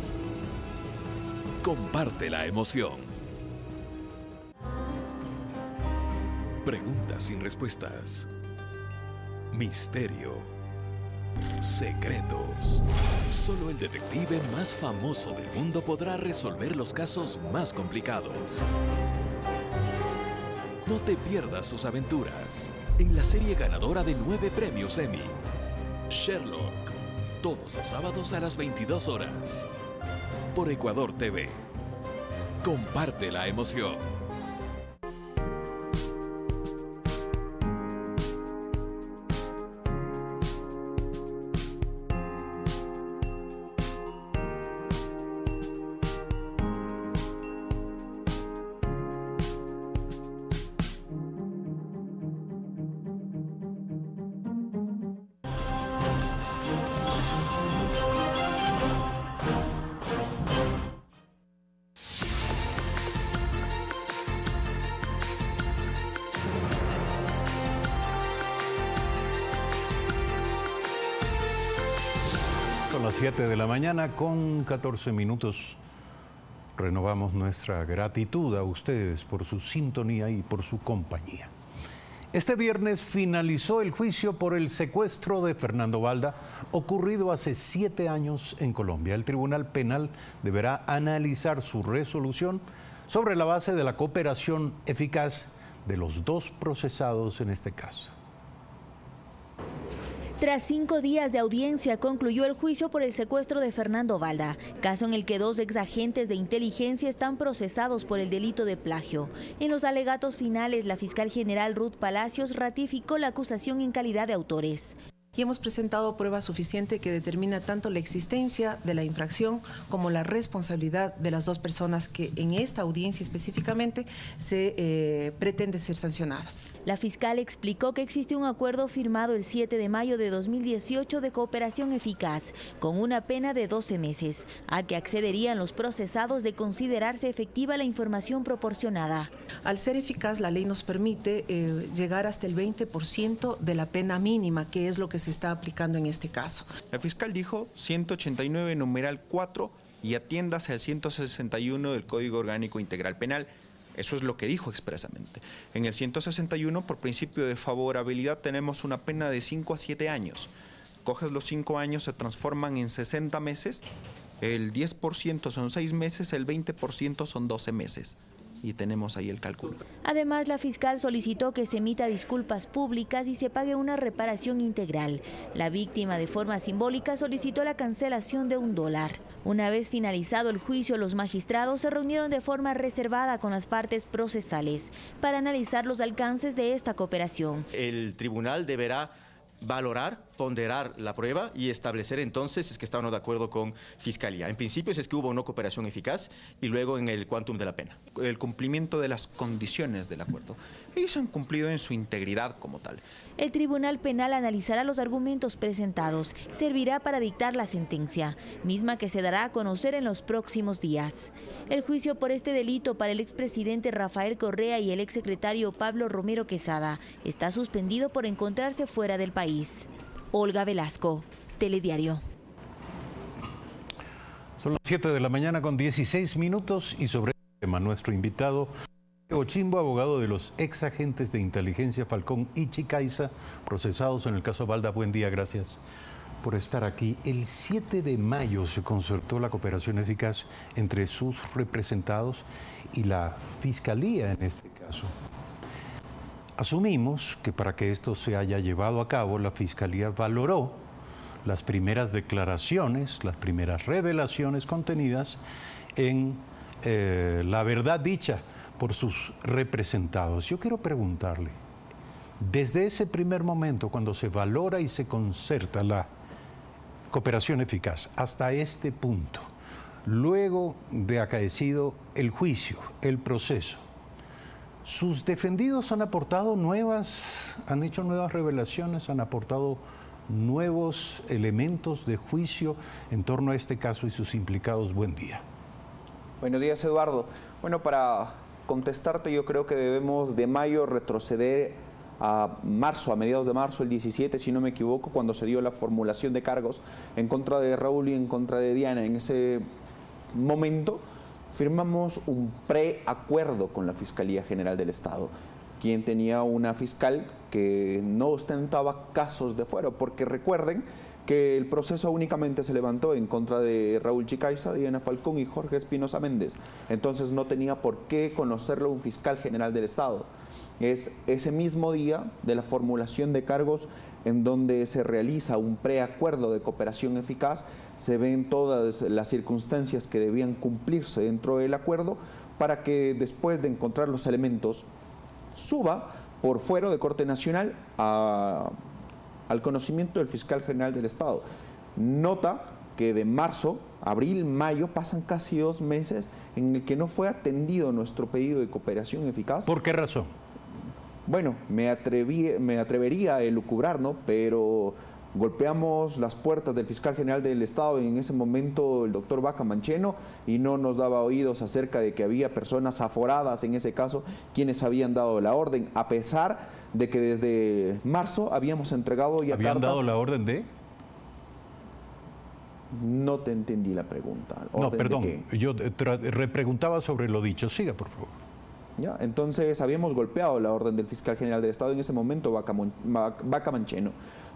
Comparte la emoción. Preguntas sin respuestas. Misterio. Secretos. Solo el detective más famoso del mundo podrá resolver los casos más complicados. No te pierdas sus aventuras en la serie ganadora de 9 premios Emmy, Sherlock. Todos los sábados a las 22 horas. Por Ecuador TV. Comparte la emoción. Son las 7 de la mañana con 14 minutos. Renovamos nuestra gratitud a ustedes por su sintonía y por su compañía. Este viernes finalizó el juicio por el secuestro de Fernando Balda, ocurrido hace 7 años en Colombia. El Tribunal Penal deberá analizar su resolución sobre la base de la cooperación eficaz de los 2 procesados en este caso. Tras 5 días de audiencia, concluyó el juicio por el secuestro de Fernando Balda, caso en el que 2 exagentes de inteligencia están procesados por el delito de plagio. En los alegatos finales, la fiscal general Ruth Palacios ratificó la acusación en calidad de autores. Y hemos presentado prueba suficiente que determina tanto la existencia de la infracción como la responsabilidad de las 2 personas que en esta audiencia específicamente se pretende ser sancionadas. La fiscal explicó que existe un acuerdo firmado el 7 de mayo de 2018 de cooperación eficaz, con una pena de 12 meses, a que accederían los procesados de considerarse efectiva la información proporcionada. Al ser eficaz, la ley nos permite llegar hasta el 20% de la pena mínima, que es lo que se está aplicando en este caso. La fiscal dijo 189 numeral 4 y atiéndase al 161 del Código Orgánico Integral Penal. Eso es lo que dijo expresamente. En el 161, por principio de favorabilidad, tenemos una pena de 5 a 7 años. Coges los 5 años, se transforman en 60 meses, el 10% son 6 meses, el 20% son 12 meses. Y tenemos ahí el cálculo. Además, la fiscal solicitó que se emita disculpas públicas y se pague una reparación integral. La víctima, de forma simbólica, solicitó la cancelación de $1. Una vez finalizado el juicio, los magistrados se reunieron de forma reservada con las partes procesales para analizar los alcances de esta cooperación. El tribunal deberá valorar, ponderar la prueba y establecer entonces si es que estaban de acuerdo con Fiscalía. En principio si es que hubo una cooperación eficaz y luego en el quantum de la pena. El cumplimiento de las condiciones del acuerdo. Ellos han cumplido en su integridad como tal. El Tribunal Penal analizará los argumentos presentados, servirá para dictar la sentencia, misma que se dará a conocer en los próximos días. El juicio por este delito para el expresidente Rafael Correa y el exsecretario Pablo Romero Quesada está suspendido por encontrarse fuera del país. Olga Velasco, Telediario. Son las 7 de la mañana con 16 minutos y sobre este tema nuestro invitado Ochimbo, abogado de los ex agentes de inteligencia Falcón y Chicaiza, procesados en el caso Balda. Buen día, gracias por estar aquí. El 7 de mayo se concertó la cooperación eficaz entre sus representados y la Fiscalía en este caso. Asumimos que para que esto se haya llevado a cabo, la Fiscalía valoró las primeras declaraciones, las primeras revelaciones contenidas en la verdad dicha por sus representados. Yo quiero preguntarle, desde ese primer momento, cuando se valora y se concerta la cooperación eficaz, hasta este punto, luego de acaecido el juicio, el proceso, sus defendidos han aportado han hecho nuevas revelaciones, han aportado nuevos elementos de juicio en torno a este caso y sus implicados. Buen día. Buenos días, Eduardo. Bueno, para contestarte, yo creo que debemos de mayo retroceder a marzo, a mediados de marzo, el 17, si no me equivoco, cuando se dio la formulación de cargos en contra de Raúl y en contra de Diana. En ese momento firmamos un preacuerdo con la Fiscalía General del Estado, quien tenía una fiscal que no ostentaba casos de fuero, porque recuerden que el proceso únicamente se levantó en contra de Raúl Chicaiza, Diana Falcón y Jorge Espinosa Méndez. Entonces no tenía por qué conocerlo un fiscal general del Estado. Es ese mismo día de la formulación de cargos en donde se realiza un preacuerdo de cooperación eficaz, se ven todas las circunstancias que debían cumplirse dentro del acuerdo para que después de encontrar los elementos suba por fuero de Corte Nacional al conocimiento del fiscal general del Estado. Nota que de marzo, abril, mayo, pasan casi 2 meses en el que no fue atendido nuestro pedido de cooperación eficaz. ¿Por qué razón? Bueno, me atrevería a elucubrar, ¿no? Pero golpeamos las puertas del fiscal general del Estado, en ese momento el doctor Vaca Mancheno, y no nos daba oídos acerca de que había personas aforadas en ese caso, quienes habían dado la orden, a pesar de que desde marzo habíamos entregado ya ¿Habían dado la orden de? No te entendí la pregunta. No, perdón, yo repreguntaba sobre lo dicho. Siga, por favor. Ya, entonces habíamos golpeado la orden del fiscal general del Estado, en ese momento Vaca Mancheno,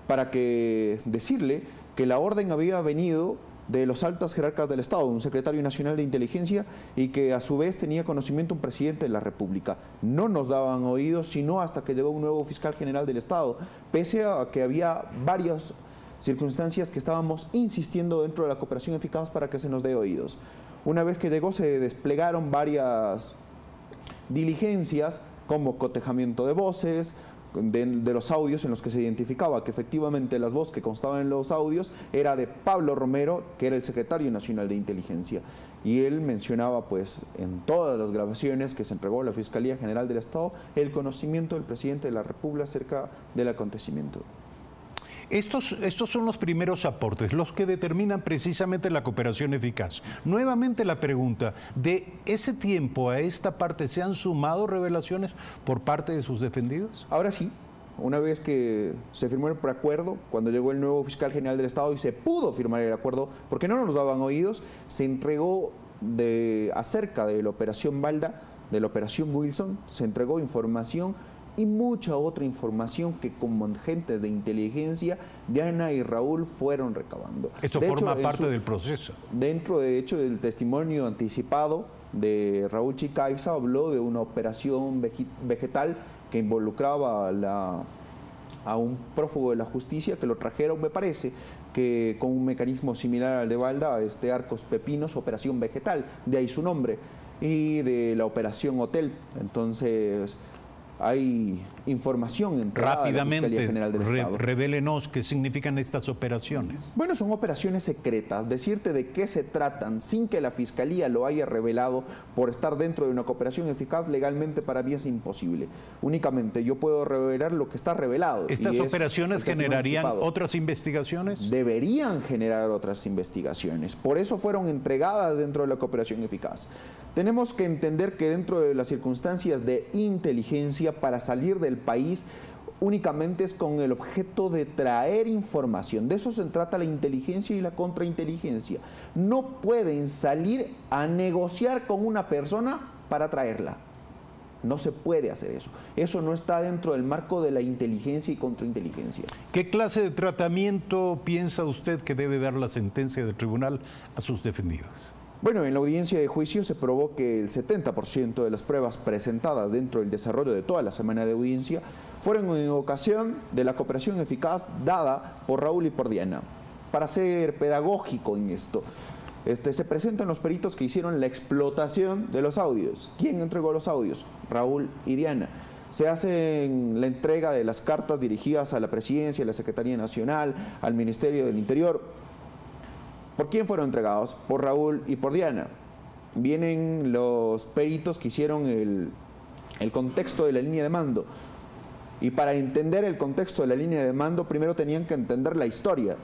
para que decirle que la orden había venido de los altas jerarcas del Estado, un secretario nacional de inteligencia, y que a su vez tenía conocimiento un presidente de la República. No nos daban oídos sino hasta que llegó un nuevo fiscal general del Estado, pese a que había varias circunstancias que estábamos insistiendo dentro de la cooperación eficaz para que se nos dé oídos. Una vez que llegó se desplegaron varias diligencias como cotejamiento de voces, de los audios en los que se identificaba que efectivamente las voces que constaban en los audios era de Pablo Romero, que era el secretario nacional de inteligencia, y él mencionaba pues en todas las grabaciones que se entregó a la Fiscalía General del Estado el conocimiento del presidente de la República acerca del acontecimiento. Estos son los primeros aportes, los que determinan precisamente la cooperación eficaz. Nuevamente la pregunta, ¿de ese tiempo a esta parte se han sumado revelaciones por parte de sus defendidos? Ahora sí, una vez que se firmó el preacuerdo, cuando llegó el nuevo fiscal general del Estado y se pudo firmar el acuerdo, porque no nos daban oídos, se entregó acerca de la operación Balda, de la operación Wilson, se entregó información y mucha otra información que como agentes de inteligencia, Diana y Raúl fueron recabando. Esto forma parte del proceso. Dentro, de hecho, del testimonio anticipado de Raúl Chicaiza, habló de una operación vegetal que involucraba a un prófugo de la justicia, que lo trajeron, me parece, que con un mecanismo similar al de Balda, Arcos Pepinos, operación vegetal, de ahí su nombre, y de la operación Hotel. Entonces hay información entregada de la Fiscalía General del Estado. Revélenos qué significan estas operaciones. Bueno, son operaciones secretas. Decirte de qué se tratan sin que la Fiscalía lo haya revelado por estar dentro de una cooperación eficaz legalmente para mí es imposible. Únicamente yo puedo revelar lo que está revelado. ¿Estas operaciones generarían otras investigaciones? Deberían generar otras investigaciones. Por eso fueron entregadas dentro de la cooperación eficaz. Tenemos que entender que dentro de las circunstancias de inteligencia, para salir del país únicamente es con el objeto de traer información. De eso se trata la inteligencia y la contrainteligencia. No pueden salir a negociar con una persona para traerla. No se puede hacer eso. Eso no está dentro del marco de la inteligencia y contrainteligencia. ¿Qué clase de tratamiento piensa usted que debe dar la sentencia del tribunal a sus defendidos? Bueno, en la audiencia de juicio se probó que el 70% de las pruebas presentadas dentro del desarrollo de toda la semana de audiencia fueron en ocasión de la cooperación eficaz dada por Raúl y por Diana. Para ser pedagógico en esto, se presentan los peritos que hicieron la explotación de los audios. ¿Quién entregó los audios? Raúl y Diana. Se hace la entrega de las cartas dirigidas a la Presidencia, a la Secretaría Nacional, al Ministerio del Interior. ¿Por quién fueron entregados? Por Raúl y por Diana. Vienen los peritos que hicieron el contexto de la línea de mando. Y para entender el contexto de la línea de mando, primero tenían que entender la historia.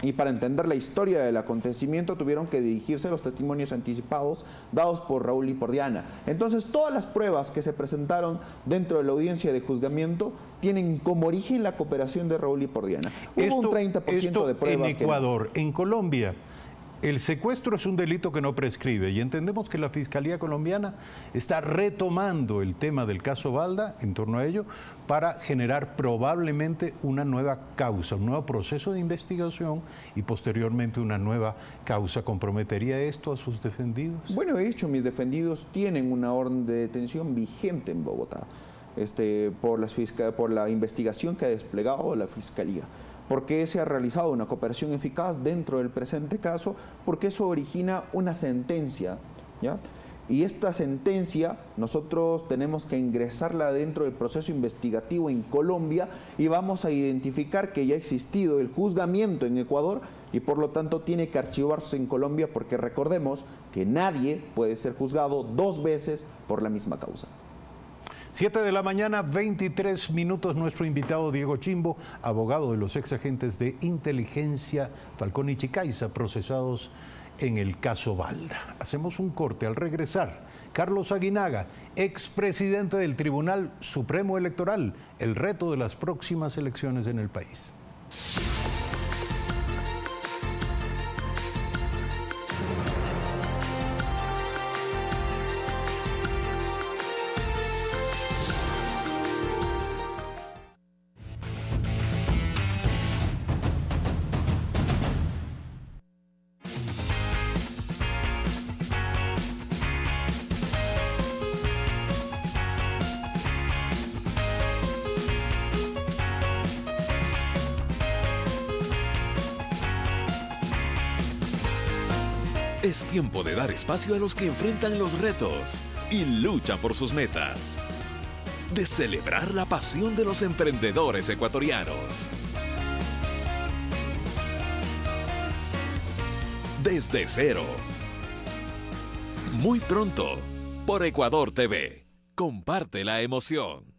Y para entender la historia del acontecimiento tuvieron que dirigirse a los testimonios anticipados dados por Raúl y por Diana. Entonces todas las pruebas que se presentaron dentro de la audiencia de juzgamiento tienen como origen la cooperación de Raúl y por Diana. Hubo un 30% de pruebas en Ecuador, en Colombia. El secuestro es un delito que no prescribe y entendemos que la Fiscalía colombiana está retomando el tema del caso Balda en torno a ello para generar probablemente una nueva causa, un nuevo proceso de investigación y posteriormente una nueva causa. ¿Comprometería esto a sus defendidos? Bueno, de hecho, mis defendidos tienen una orden de detención vigente en Bogotá por la investigación que ha desplegado la Fiscalía. ¿Por qué se ha realizado una cooperación eficaz dentro del presente caso? Porque eso origina una sentencia, ¿ya? Y esta sentencia nosotros tenemos que ingresarla dentro del proceso investigativo en Colombia y vamos a identificar que ya ha existido el juzgamiento en Ecuador y por lo tanto tiene que archivarse en Colombia porque recordemos que nadie puede ser juzgado 2 veces por la misma causa. 7 de la mañana, 23 minutos, nuestro invitado Diego Chimbo, abogado de los ex agentes de inteligencia Falcón y Chicaiza, procesados en el caso Balda. Hacemos un corte. Al regresar, Carlos Aguinaga, expresidente del Tribunal Supremo Electoral, el reto de las próximas elecciones en el país. Es tiempo de dar espacio a los que enfrentan los retos y luchan por sus metas. De celebrar la pasión de los emprendedores ecuatorianos. Desde cero. Muy pronto, por Ecuador TV. Comparte la emoción.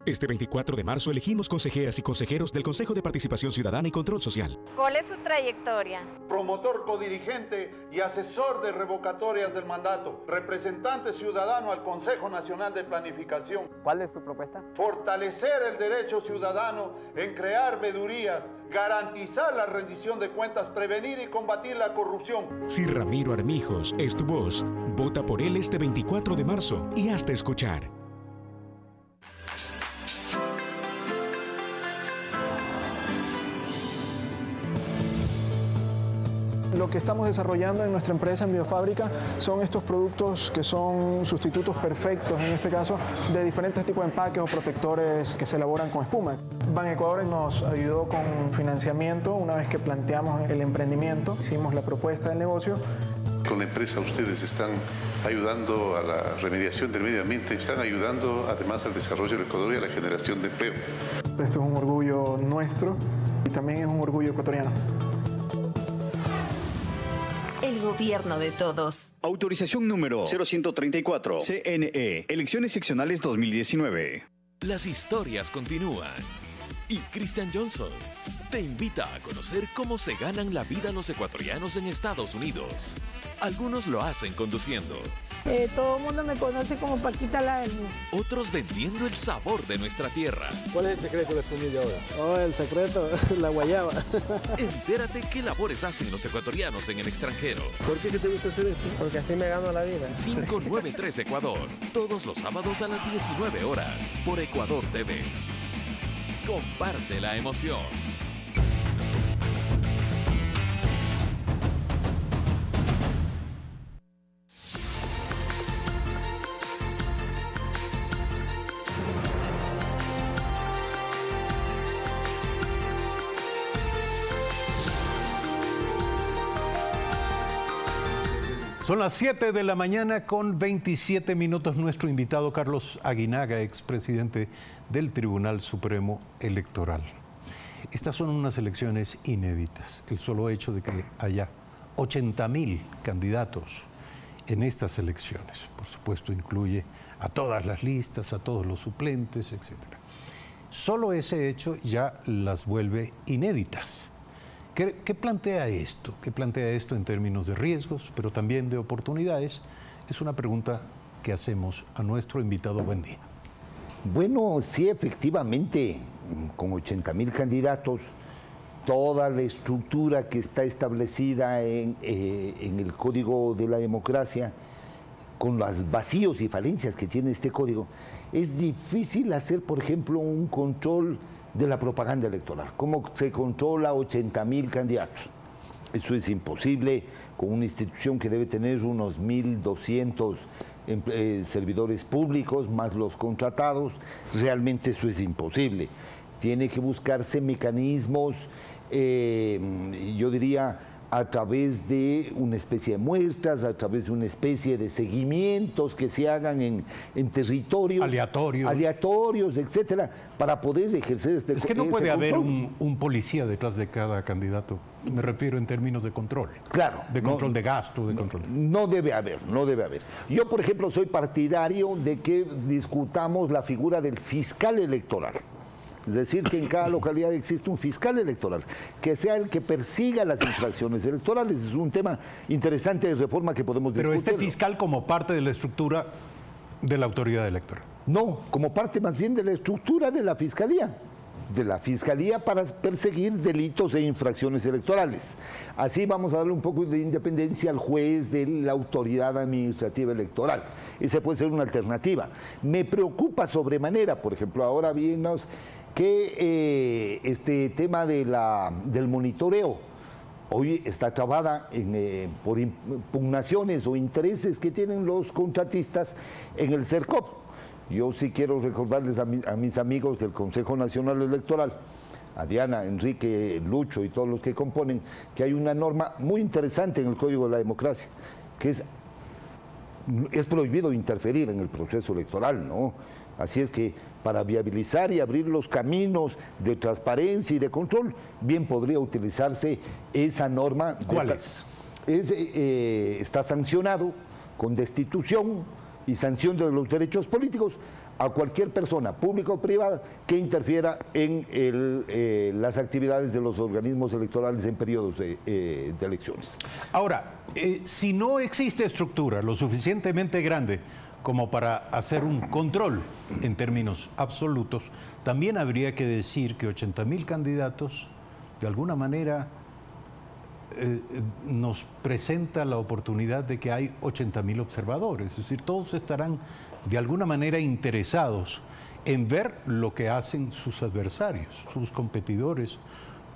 Este 24 de marzo elegimos consejeras y consejeros del Consejo de Participación Ciudadana y Control Social. ¿Cuál es su trayectoria? Promotor codirigente y asesor de revocatorias del mandato. Representante ciudadano al Consejo Nacional de Planificación. ¿Cuál es su propuesta? Fortalecer el derecho ciudadano en crear veedurías, garantizar la rendición de cuentas, prevenir y combatir la corrupción. Si Ramiro Armijos es tu voz, vota por él este 24 de marzo y hazte escuchar. Lo que estamos desarrollando en nuestra empresa en Biofábrica son estos productos que son sustitutos perfectos, en este caso, de diferentes tipos de empaques o protectores que se elaboran con espuma. Banecuador nos ayudó con financiamiento una vez que planteamos el emprendimiento, hicimos la propuesta del negocio. Con la empresa ustedes están ayudando a la remediación del medio ambiente, están ayudando además al desarrollo del Ecuador y a la generación de empleo. Esto es un orgullo nuestro y también es un orgullo ecuatoriano. El gobierno de todos. Autorización número 0134. CNE. Elecciones seccionales 2019. Las historias continúan. Y Christian Johnson te invita a conocer cómo se ganan la vida los ecuatorianos en Estados Unidos. Algunos lo hacen conduciendo. Todo el mundo me conoce como Paquita la del Bus. Otros vendiendo el sabor de nuestra tierra. ¿Cuál es el secreto de la espumilla ahora? Oh, el secreto, la guayaba. Entérate qué labores hacen los ecuatorianos en el extranjero. ¿Por qué te gusta hacer esto? Porque así me gano la vida. 593 Ecuador, todos los sábados a las 19 horas, por Ecuador TV. Comparte la emoción. Son las 7 de la mañana con 27 minutos. Nuestro invitado Carlos Aguinaga, expresidente del Tribunal Supremo Electoral. Estas son unas elecciones inéditas. El solo hecho de que haya 80.000 candidatos en estas elecciones, por supuesto, incluye a todas las listas, a todos los suplentes, etc. Solo ese hecho ya las vuelve inéditas. ¿Qué plantea esto? ¿Qué plantea esto en términos de riesgos, pero también de oportunidades? Es una pregunta que hacemos a nuestro invitado. Buen día. Bueno, sí, efectivamente, con 80.000 candidatos, toda la estructura que está establecida en el Código de la Democracia, con los vacíos y falencias que tiene este código, es difícil hacer, por ejemplo, un control de la propaganda electoral. ¿Cómo se controla 80.000 candidatos? Eso es imposible con una institución que debe tener unos 1.200 servidores públicos más los contratados. Realmente eso es imposible. Tiene que buscarse mecanismos, yo diría, a través de una especie de muestras, a través de una especie de seguimientos que se hagan en territorio. Aleatorios, etcétera, para poder ejercer este control. Es que no puede haber un policía detrás de cada candidato. Me refiero en términos de control. Claro. De control de gasto, de control. No debe haber. Yo, por ejemplo, soy partidario de que discutamos la figura del fiscal electoral. Es decir, que en cada localidad existe un fiscal electoral, que sea el que persiga las infracciones electorales. Es un tema interesante de reforma que podemos discutir. Pero este fiscal como parte de la estructura de la autoridad electoral. No, como parte más bien de la estructura de la fiscalía. De la fiscalía para perseguir delitos e infracciones electorales. Así vamos a darle un poco de independencia al juez de la autoridad administrativa electoral. Esa puede ser una alternativa. Me preocupa sobremanera, por ejemplo, ahora vimos que este tema del monitoreo hoy está trabada por impugnaciones o intereses que tienen los contratistas en el CERCOP. Yo sí quiero recordarles a mis amigos del Consejo Nacional Electoral a Diana, Enrique, Lucho y todos los que componen, que hay una norma muy interesante en el Código de la Democracia, que es prohibido interferir en el proceso electoral, ¿no? Así es que para viabilizar y abrir los caminos de transparencia y de control, bien podría utilizarse esa norma. ¿Cuál es? Está sancionado con destitución y sanción de los derechos políticos a cualquier persona, pública o privada, que interfiera en las actividades de los organismos electorales en periodos de elecciones. Ahora, si no existe estructura lo suficientemente grande como para hacer un control en términos absolutos, también habría que decir que 80.000 candidatos, de alguna manera, nos presenta la oportunidad de que hay 80.000 observadores. Es decir, todos estarán de alguna manera interesados en ver lo que hacen sus adversarios, sus competidores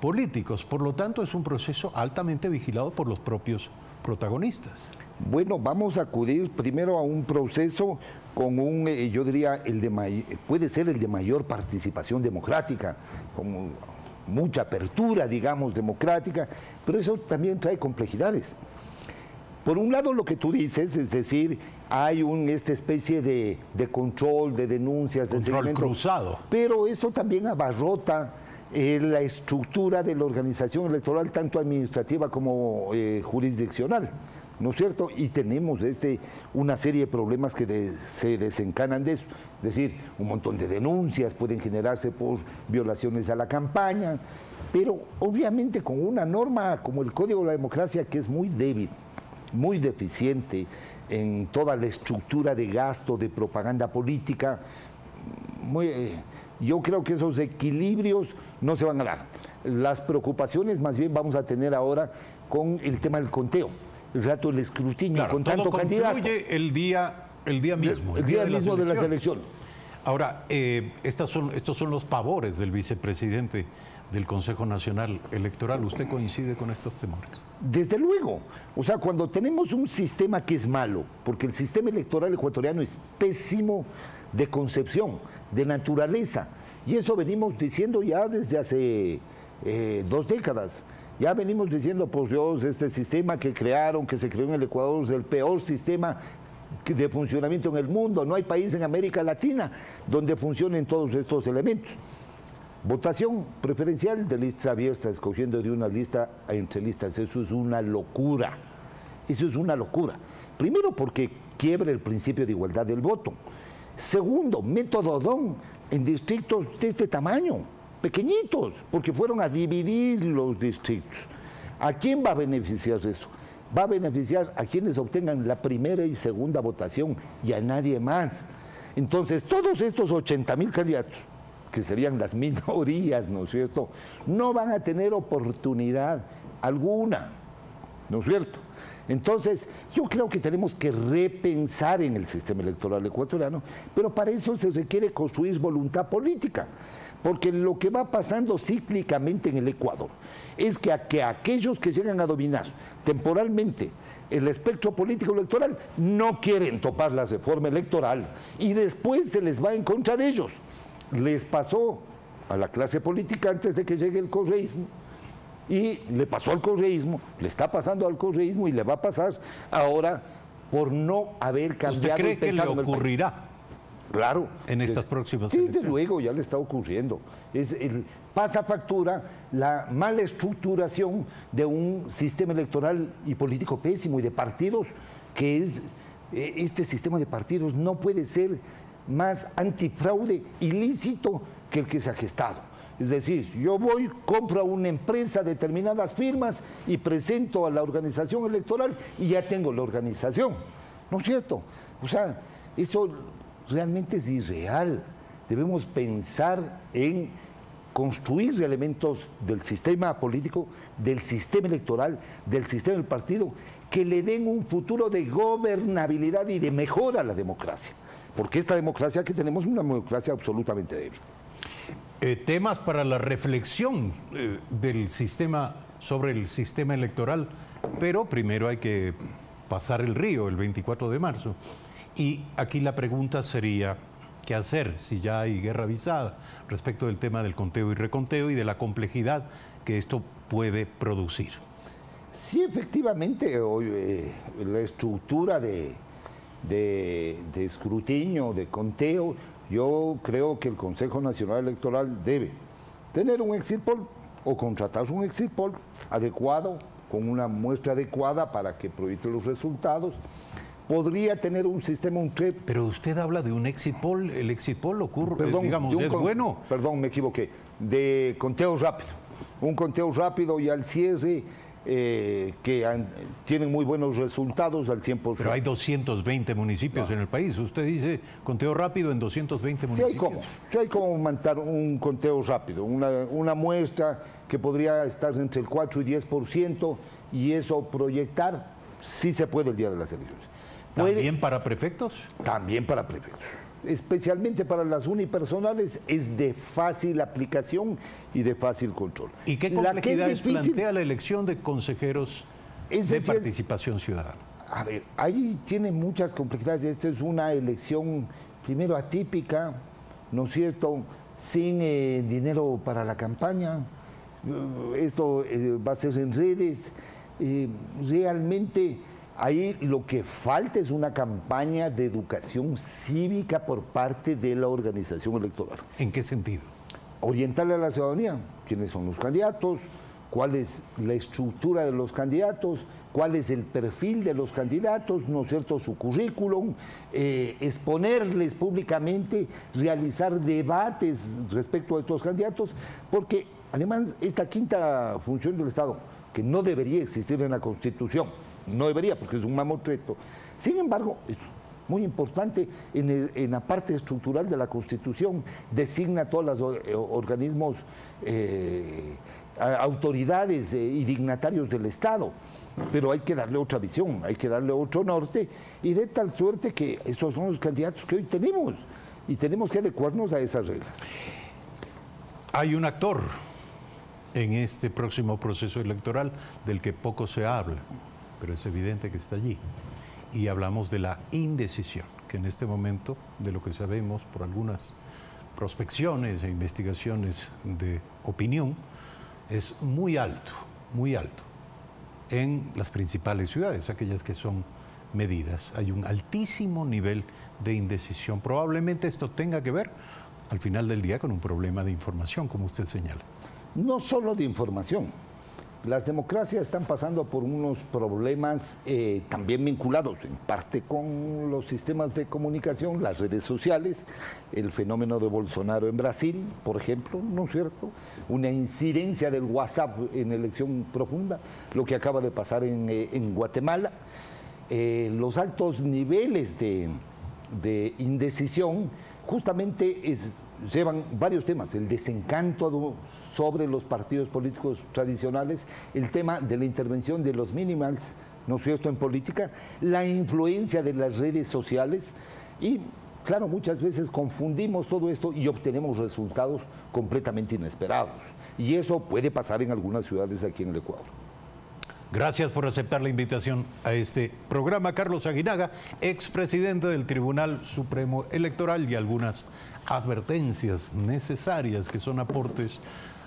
políticos. Por lo tanto, es un proceso altamente vigilado por los propios protagonistas. Bueno, vamos a acudir primero a un proceso con un, yo diría, puede ser el de mayor participación democrática, con mucha apertura, digamos, democrática, pero eso también trae complejidades. Por un lado, lo que tú dices, es decir, hay esta especie de control, de denuncias, de seguimiento cruzado. Pero eso también abarrota la estructura de la organización electoral, tanto administrativa como jurisdiccional, ¿no es cierto? Y tenemos una serie de problemas que se desencanan de eso. Es decir, un montón de denuncias pueden generarse por violaciones a la campaña, pero obviamente con una norma como el Código de la Democracia, que es muy débil, muy deficiente en toda la estructura de gasto, de propaganda política, yo creo que esos equilibrios no se van a dar. Las preocupaciones más bien vamos a tener ahora con el tema del conteo, el rato del escrutinio, claro, con todo tanto candidato. el día mismo. El día mismo de las elecciones. Ahora, estos son los pavores del vicepresidente del Consejo Nacional Electoral. ¿Usted coincide con estos temores? Desde luego. O sea, cuando tenemos un sistema que es malo, porque el sistema electoral ecuatoriano es pésimo de concepción, de naturaleza, y eso venimos diciendo ya desde hace 2 décadas. Ya venimos diciendo, por Dios, este sistema que se creó en el Ecuador es el peor sistema de funcionamiento en el mundo. No hay país en América Latina donde funcionen todos estos elementos. Votación preferencial de listas abiertas, escogiendo de una lista entre listas, eso es una locura. Eso es una locura. Primero, porque quiebra el principio de igualdad del voto. Segundo, método DON en distritos de este tamaño, pequeñitos, porque fueron a dividir los distritos. ¿A quién va a beneficiar eso? Va a beneficiar a quienes obtengan la primera y segunda votación y a nadie más. Entonces, todos estos 80.000 candidatos, que serían las minorías, ¿no es cierto?, no van a tener oportunidad alguna, ¿no es cierto? Entonces, yo creo que tenemos que repensar en el sistema electoral ecuatoriano, pero para eso se requiere construir voluntad política, porque lo que va pasando cíclicamente en el Ecuador es que aquellos que llegan a dominar temporalmente el espectro político electoral no quieren topar la reforma electoral y después se les va en contra de ellos. Les pasó a la clase política antes de que llegue el correísmo, y le pasó al correísmo, le está pasando al correísmo y le va a pasar ahora por no haber cambiado. ¿Usted cree que le ocurrirá? Claro. En estas próximas elecciones. Desde luego, ya le está ocurriendo. Pasa factura la mala estructuración de un sistema electoral y político pésimo y de partidos, que es este sistema de partidos no puede ser más antifraude ilícito que el que se ha gestado. Es decir, yo compro a una empresa determinadas firmas y presento a la organización electoral y ya tengo la organización. ¿No es cierto? O sea, eso realmente es irreal. Debemos pensar en construir elementos del sistema político, del sistema electoral, del sistema del partido, que le den un futuro de gobernabilidad y de mejora a la democracia. Porque esta democracia que tenemos es una democracia absolutamente débil. Temas para la reflexión del sistema sobre el sistema electoral, pero primero hay que pasar el río el 24 de marzo. Y aquí la pregunta sería, qué hacer si ya hay guerra avisada respecto del tema del conteo y reconteo y de la complejidad que esto puede producir. Sí, efectivamente, la estructura de escrutinio, de conteo, yo creo que el Consejo Nacional Electoral debe tener un exit poll o contratar un exit poll adecuado, con una muestra adecuada para que proyecte los resultados. Podría tener un sistema, Pero usted habla de un exit poll, el exit poll ocurre, perdón, digamos, es bueno. Perdón, me equivoqué, de conteo rápido. Un conteo rápido y al cierre tienen muy buenos resultados al 100%. Pero hay 220 municipios en el país. Usted dice conteo rápido en 220 municipios. Sí hay como montar un conteo rápido, una muestra que podría estar entre el 4 y 10% y eso proyectar, sí se puede el día de las elecciones. ¿También para prefectos? También para prefectos. Especialmente para las unipersonales es de fácil aplicación y de fácil control. ¿Y qué complejidades plantea la elección de consejeros de participación ciudadana? A ver, ahí tiene muchas complejidades. Esta es una elección, primero, atípica, ¿no es cierto?, sin dinero para la campaña. Esto va a ser en redes. Realmente ahí lo que falta es una campaña de educación cívica por parte de la organización electoral. ¿En qué sentido? Orientarle a la ciudadanía quiénes son los candidatos, cuál es la estructura de los candidatos, cuál es el perfil de los candidatos, ¿no es cierto?, su currículum, exponerles públicamente, realizar debates respecto a estos candidatos, porque además esta quinta función del Estado, que no debería existir en la Constitución, no debería porque es un mamotreto, sin embargo, es muy importante en la parte estructural de la Constitución, designa todos los organismos, autoridades y dignatarios del Estado, pero hay que darle otra visión, hay que darle otro norte y de tal suerte que estos son los candidatos que hoy tenemos y tenemos que adecuarnos a esas reglas. Hay un actor en este próximo proceso electoral del que poco se habla, pero es evidente que está allí. Y hablamos de la indecisión, que en este momento, de lo que sabemos por algunas prospecciones e investigaciones de opinión, es muy alto en las principales ciudades, aquellas que son medidas. Hay un altísimo nivel de indecisión. Probablemente esto tenga que ver, al final del día, con un problema de información, como usted señala. No solo de información. Las democracias están pasando por unos problemas también vinculados en parte con los sistemas de comunicación, las redes sociales, el fenómeno de Bolsonaro en Brasil, por ejemplo, ¿no es cierto? Una incidencia del WhatsApp en elección profunda, lo que acaba de pasar en Guatemala, los altos niveles de indecisión, justamente llevan varios temas, el desencanto sobre los partidos políticos tradicionales, el tema de la intervención de los minimals, ¿no es cierto?, en política, la influencia de las redes sociales y, claro, muchas veces confundimos todo esto y obtenemos resultados completamente inesperados. Y eso puede pasar en algunas ciudades aquí en el Ecuador. Gracias por aceptar la invitación a este programa. Carlos Aguinaga, expresidente del Tribunal Supremo Electoral, y algunas advertencias necesarias que son aportes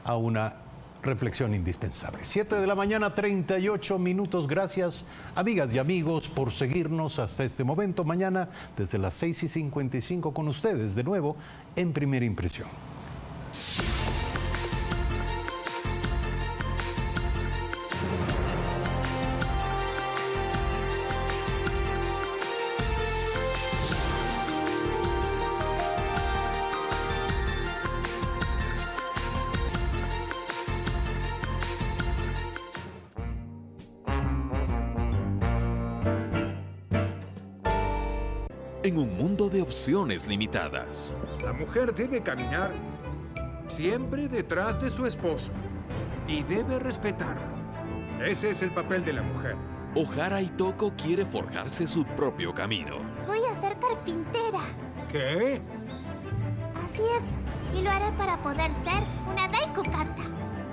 a una reflexión indispensable. 7 de la mañana, 38 minutos. Gracias, amigas y amigos, por seguirnos hasta este momento. Mañana, desde las 6:55, con ustedes de nuevo en Primera Impresión. En un mundo de opciones limitadas. La mujer debe caminar siempre detrás de su esposo y debe respetarlo. Ese es el papel de la mujer. Ojara Itoko quiere forjarse su propio camino. Voy a ser carpintera. ¿Qué? Así es, y lo haré para poder ser una daikokata.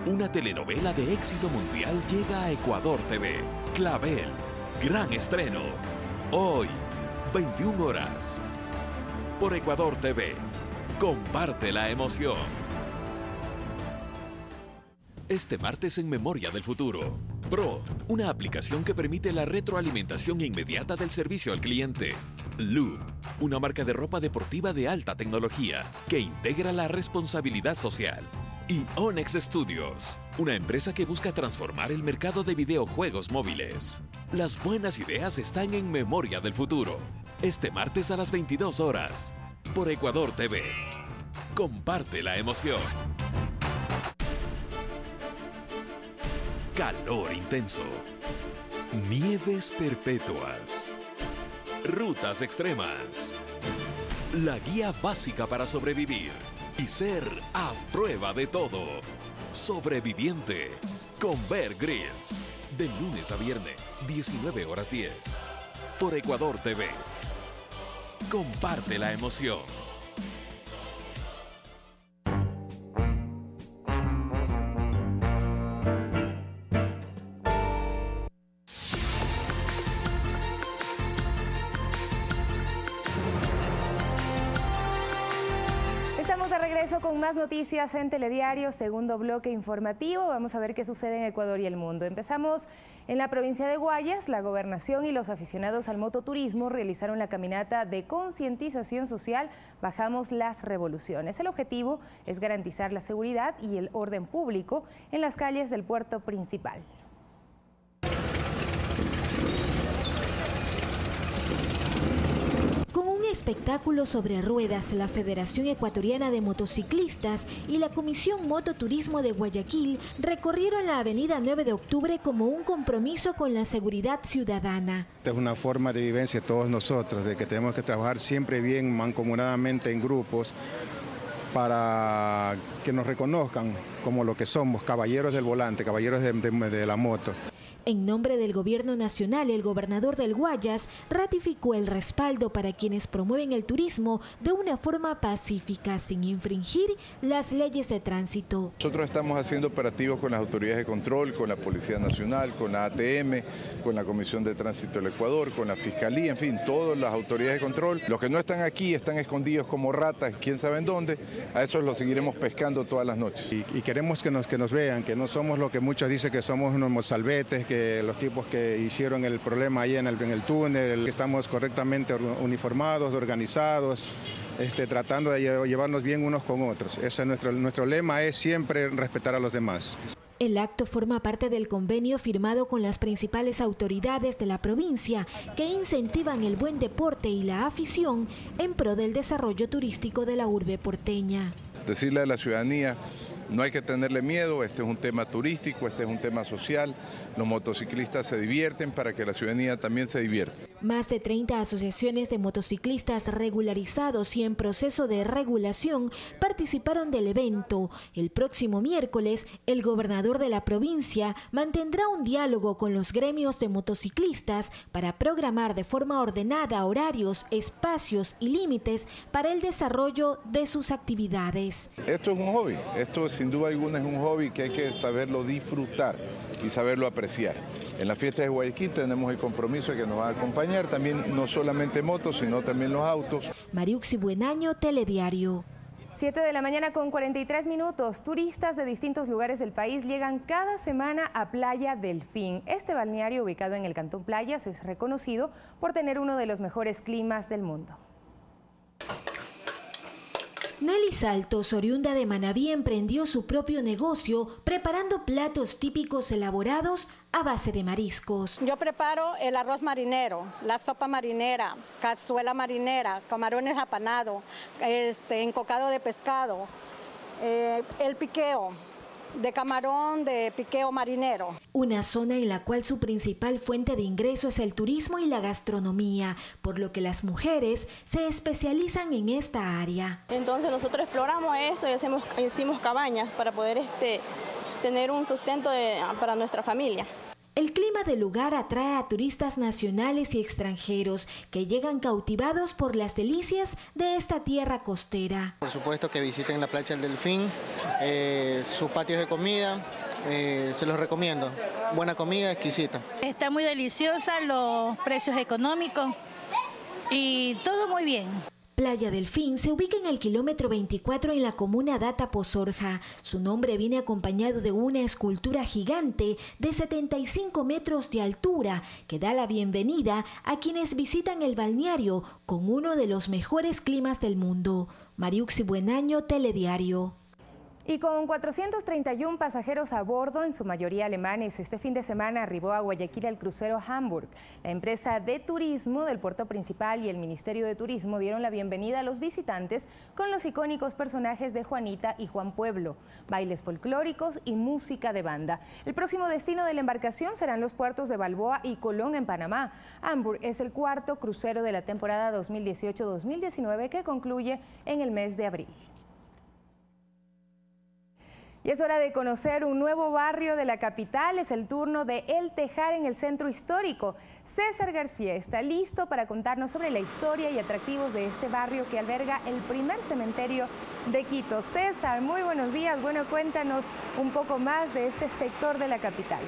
Una telenovela de éxito mundial llega a Ecuador TV. Clavel, gran estreno. Hoy, 21 horas. Por Ecuador TV. Comparte la emoción. Este martes en Memoria del Futuro. Pro, una aplicación que permite la retroalimentación inmediata del servicio al cliente. Loop, una marca de ropa deportiva de alta tecnología que integra la responsabilidad social. Y Onyx Studios, una empresa que busca transformar el mercado de videojuegos móviles. Las buenas ideas están en Memoria del Futuro. Este martes a las 22 horas. Por Ecuador TV. Comparte la emoción. Calor intenso. Nieves perpetuas. Rutas extremas. La guía básica para sobrevivir y ser a prueba de todo. Sobreviviente con Bear Grylls. De lunes a viernes, 19:10. Por Ecuador TV. Comparte la emoción. Con más noticias en Telediario, segundo bloque informativo. Vamos a ver qué sucede en Ecuador y el mundo. Empezamos en la provincia de Guayas. La gobernación y los aficionados al mototurismo realizaron la caminata de concientización social Bajamos las revoluciones. El objetivo es garantizar la seguridad y el orden público en las calles del puerto principal. Con un espectáculo sobre ruedas, la Federación Ecuatoriana de Motociclistas y la Comisión Mototurismo de Guayaquil recorrieron la avenida 9 de octubre como un compromiso con la seguridad ciudadana. Esta es una forma de vivencia de todos nosotros, de que tenemos que trabajar siempre bien, mancomunadamente en grupos, para que nos reconozcan como lo que somos, caballeros del volante, caballeros de la moto. En nombre del Gobierno Nacional, el gobernador del Guayas ratificó el respaldo para quienes promueven el turismo de una forma pacífica, sin infringir las leyes de tránsito. Nosotros estamos haciendo operativos con las autoridades de control, con la Policía Nacional, con la ATM, con la Comisión de Tránsito del Ecuador, con la Fiscalía, en fin, todas las autoridades de control. Los que no están aquí están escondidos como ratas, quién sabe en dónde, a esos los seguiremos pescando todas las noches. Y queremos que nos vean, que no somos lo que muchos dicen que somos unos mozalbetes, que los tipos que hicieron el problema ahí en el túnel, que estamos correctamente uniformados, organizados, tratando de llevarnos bien unos con otros. Ese es nuestro lema, es siempre respetar a los demás. El acto forma parte del convenio firmado con las principales autoridades de la provincia que incentivan el buen deporte y la afición en pro del desarrollo turístico de la urbe porteña. Decirle a la ciudadanía, no hay que tenerle miedo, este es un tema turístico, este es un tema social, los motociclistas se divierten para que la ciudadanía también se divierta. Más de 30 asociaciones de motociclistas regularizados y en proceso de regulación participaron del evento. El próximo miércoles, el gobernador de la provincia mantendrá un diálogo con los gremios de motociclistas para programar de forma ordenada horarios, espacios y límites para el desarrollo de sus actividades. Esto es un hobby, esto sin duda alguna es un hobby que hay que saberlo disfrutar y saberlo apreciar. En la fiesta de Guayaquil tenemos el compromiso de que nos va a acompañar también no solamente motos, sino también los autos. Mariuxi Buenaño, Telediario. 7 de la mañana con 43 minutos. Turistas de distintos lugares del país llegan cada semana a Playa Delfín. Este balneario ubicado en el Cantón Playas es reconocido por tener uno de los mejores climas del mundo. Nelly Saltos, oriunda de Manabí, emprendió su propio negocio preparando platos típicos elaborados a base de mariscos. Yo preparo el arroz marinero, la sopa marinera, cazuela marinera, camarones apanados, encocado de pescado, el piqueo de camarón de piqueo marinero. Una zona en la cual su principal fuente de ingreso es el turismo y la gastronomía, por lo que las mujeres se especializan en esta área. Entonces nosotros exploramos esto y hicimos cabañas para poder tener un sustento para nuestra familia. El clima del lugar atrae a turistas nacionales y extranjeros que llegan cautivados por las delicias de esta tierra costera. Por supuesto que visiten la Playa del Delfín, sus patios de comida, se los recomiendo. Buena comida, exquisita. Está muy deliciosa, los precios económicos y todo muy bien. Playa Delfín se ubica en el kilómetro 24 en la comuna Data Pozorja. Su nombre viene acompañado de una escultura gigante de 75 metros de altura que da la bienvenida a quienes visitan el balneario con uno de los mejores climas del mundo. Mariuxi Buenaño, Telediario. Y con 431 pasajeros a bordo, en su mayoría alemanes, este fin de semana arribó a Guayaquil el crucero Hamburg. La empresa de turismo del puerto principal y el Ministerio de Turismo dieron la bienvenida a los visitantes con los icónicos personajes de Juanita y Juan Pueblo, bailes folclóricos y música de banda. El próximo destino de la embarcación serán los puertos de Balboa y Colón en Panamá. Hamburg es el cuarto crucero de la temporada 2018-2019 que concluye en el mes de abril. Y es hora de conocer un nuevo barrio de la capital. Es el turno de El Tejar en el centro histórico. César García está listo para contarnos sobre la historia y atractivos de este barrio que alberga el primer cementerio de Quito. César, muy buenos días. Bueno, cuéntanos un poco más de este sector de la capital.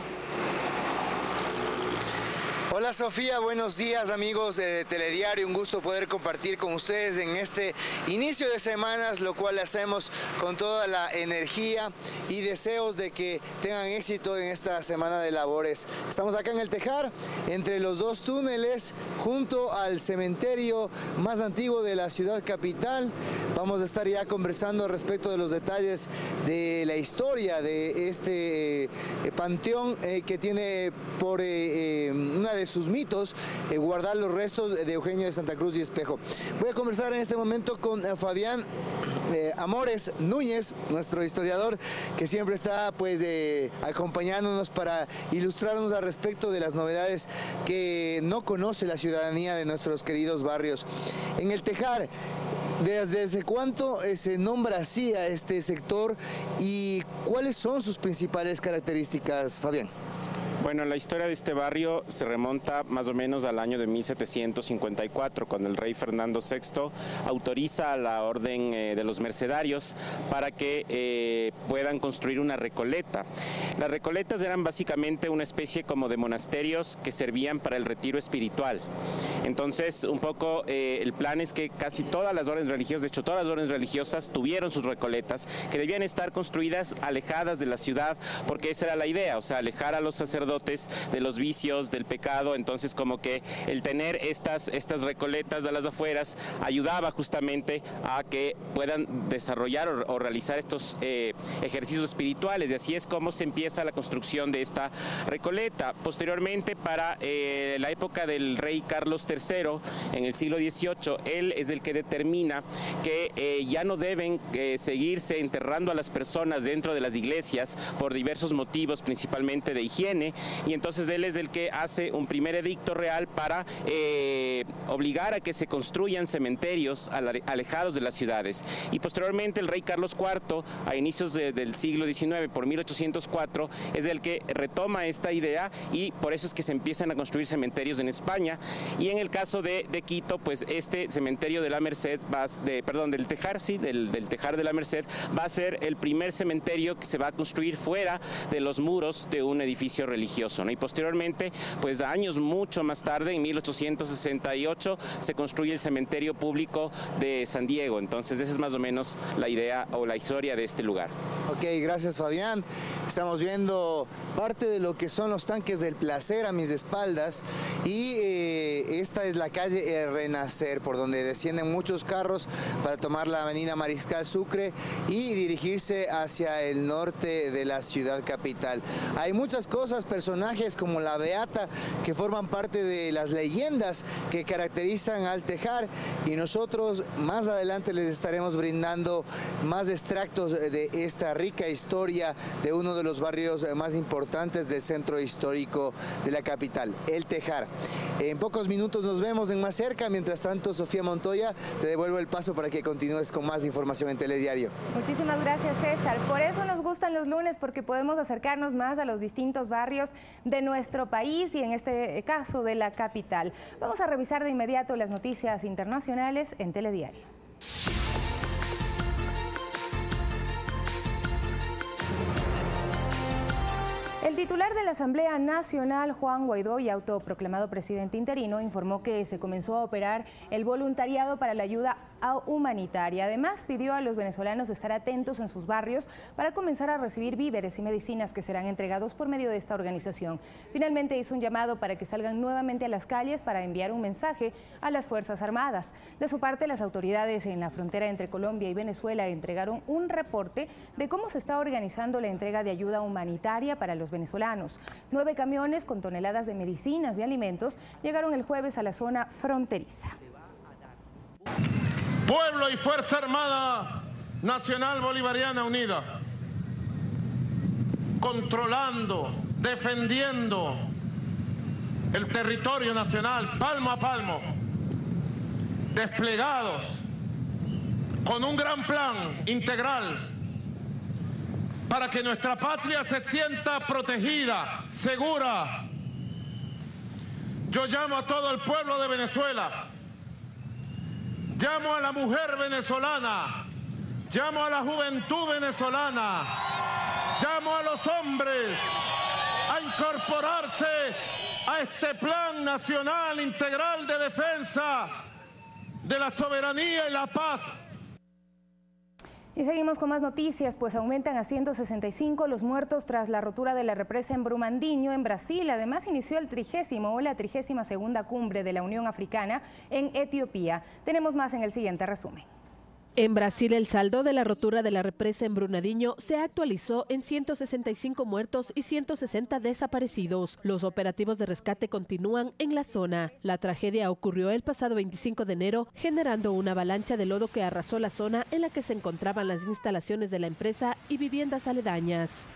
Hola Sofía, buenos días amigos de Telediario, un gusto poder compartir con ustedes en este inicio de semanas, lo cual hacemos con toda la energía y deseos de que tengan éxito en esta semana de labores. Estamos acá en El Tejar, entre los dos túneles, junto al cementerio más antiguo de la ciudad capital. Vamos a estar ya conversando respecto de los detalles de la historia de este panteón que tiene por una de sus mitos guardar los restos de Eugenio de Santa Cruz y Espejo. Voy a conversar en este momento con Fabián Amores Núñez, nuestro historiador, que siempre está pues acompañándonos para ilustrarnos al respecto de las novedades que no conoce la ciudadanía de nuestros queridos barrios. En El Tejar, ¿desde cuánto se nombra así a este sector y cuáles son sus principales características, Fabián? Bueno, la historia de este barrio se remonta más o menos al año de 1754, cuando el rey Fernando VI autoriza a la orden de los mercedarios para que puedan construir una recoleta. Las recoletas eran básicamente una especie como de monasterios que servían para el retiro espiritual. Entonces, un poco el plan es que casi todas las órdenes religiosas, de hecho todas las órdenes religiosas tuvieron sus recoletas, que debían estar construidas alejadas de la ciudad, porque esa era la idea, o sea, alejar a los sacerdotes de los vicios, del pecado. Entonces como que el tener estas recoletas a las afueras ayudaba justamente a que puedan desarrollar o realizar estos ejercicios espirituales, y así es como se empieza la construcción de esta recoleta. Posteriormente, para la época del rey Carlos III, en el siglo XVIII, él es el que determina que ya no deben seguirse enterrando a las personas dentro de las iglesias por diversos motivos, principalmente de higiene, y entonces él es el que hace un primer edicto real para obligar a que se construyan cementerios alejados de las ciudades. Y posteriormente el rey Carlos IV, a inicios del siglo XIX, por 1804, es el que retoma esta idea, y por eso es que se empiezan a construir cementerios en España. Y en el caso de Quito, pues este cementerio de la Merced, del Tejar, sí, del Tejar de la Merced, va a ser el primer cementerio que se va a construir fuera de los muros de un edificio religioso, ¿no? Y posteriormente, pues años mucho más tarde, en 1868, se construye el cementerio público de San Diego. Entonces esa es más o menos la idea o la historia de este lugar. Ok, gracias Fabián. Estamos viendo parte de lo que son los tanques del placer a mis espaldas, y esta es la calle Renacer, por donde descienden muchos carros para tomar la avenida Mariscal Sucre y dirigirse hacia el norte de la ciudad capital. Hay muchas cosas, personajes como la Beata, que forman parte de las leyendas que caracterizan al Tejar, y nosotros más adelante les estaremos brindando más extractos de esta rica historia de uno de los barrios más importantes del centro histórico de la capital, El Tejar. En pocos minutos nos vemos en Más Cerca. Mientras tanto, Sofía Montoya, te devuelvo el paso para que continúes con más información en Telediario. Muchísimas gracias, César. Por eso nos gustan los lunes, porque podemos acercarnos más a los distintos barrios de nuestro país y en este caso de la capital. Vamos a revisar de inmediato las noticias internacionales en Telediario. El titular de la Asamblea Nacional, Juan Guaidó, y autoproclamado presidente interino, informó que se comenzó a operar el voluntariado para la ayuda humanitaria. Además, pidió a los venezolanos estar atentos en sus barrios para comenzar a recibir víveres y medicinas que serán entregados por medio de esta organización. Finalmente hizo un llamado para que salgan nuevamente a las calles para enviar un mensaje a las Fuerzas Armadas. De su parte, las autoridades en la frontera entre Colombia y Venezuela entregaron un reporte de cómo se está organizando la entrega de ayuda humanitaria para los venezolanos. 9 camiones con toneladas de medicinas y alimentos llegaron el jueves a la zona fronteriza. Pueblo y Fuerza Armada Nacional Bolivariana Unida, controlando, defendiendo el territorio nacional, palmo a palmo, desplegados con un gran plan integral para que nuestra patria se sienta protegida, segura. Yo llamo a todo el pueblo de Venezuela, llamo a la mujer venezolana, llamo a la juventud venezolana, llamo a los hombres a incorporarse a este plan nacional integral de defensa de la soberanía y la paz. Y seguimos con más noticias, pues aumentan a 165 los muertos tras la rotura de la represa en Brumadinho, en Brasil. Además, inició la 32ª cumbre de la Unión Africana en Etiopía. Tenemos más en el siguiente resumen. En Brasil, el saldo de la rotura de la represa en Brumadinho se actualizó en 165 muertos y 160 desaparecidos. Los operativos de rescate continúan en la zona. La tragedia ocurrió el pasado 25 de enero, generando una avalancha de lodo que arrasó la zona en la que se encontraban las instalaciones de la empresa y viviendas aledañas.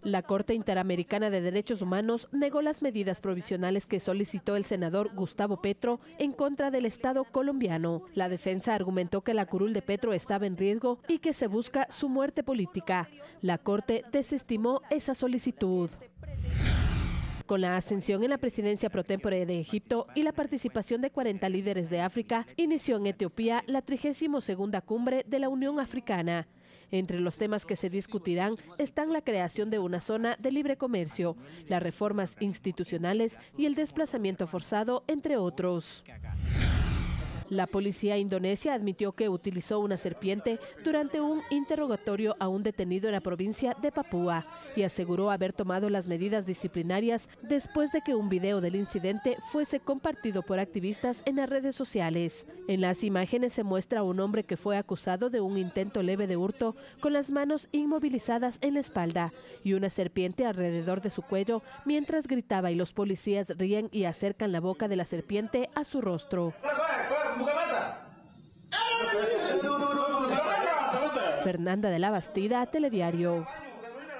La Corte Interamericana de Derechos Humanos negó las medidas provisionales que solicitó el senador Gustavo Petro en contra del Estado colombiano. La defensa argumentó que la curul de Petro estaba en riesgo y que se busca su muerte política. La Corte desestimó esa solicitud. Con la ascensión en la presidencia pro tempore de Egipto y la participación de 40 líderes de África, inició en Etiopía la 32ª cumbre de la Unión Africana. Entre los temas que se discutirán están la creación de una zona de libre comercio, las reformas institucionales y el desplazamiento forzado, entre otros. La policía indonesia admitió que utilizó una serpiente durante un interrogatorio a un detenido en la provincia de Papúa y aseguró haber tomado las medidas disciplinarias después de que un video del incidente fuese compartido por activistas en las redes sociales. En las imágenes se muestra a un hombre que fue acusado de un intento leve de hurto con las manos inmovilizadas en la espalda y una serpiente alrededor de su cuello mientras gritaba, y los policías ríen y acercan la boca de la serpiente a su rostro. Fernanda de la Bastida, Telediario.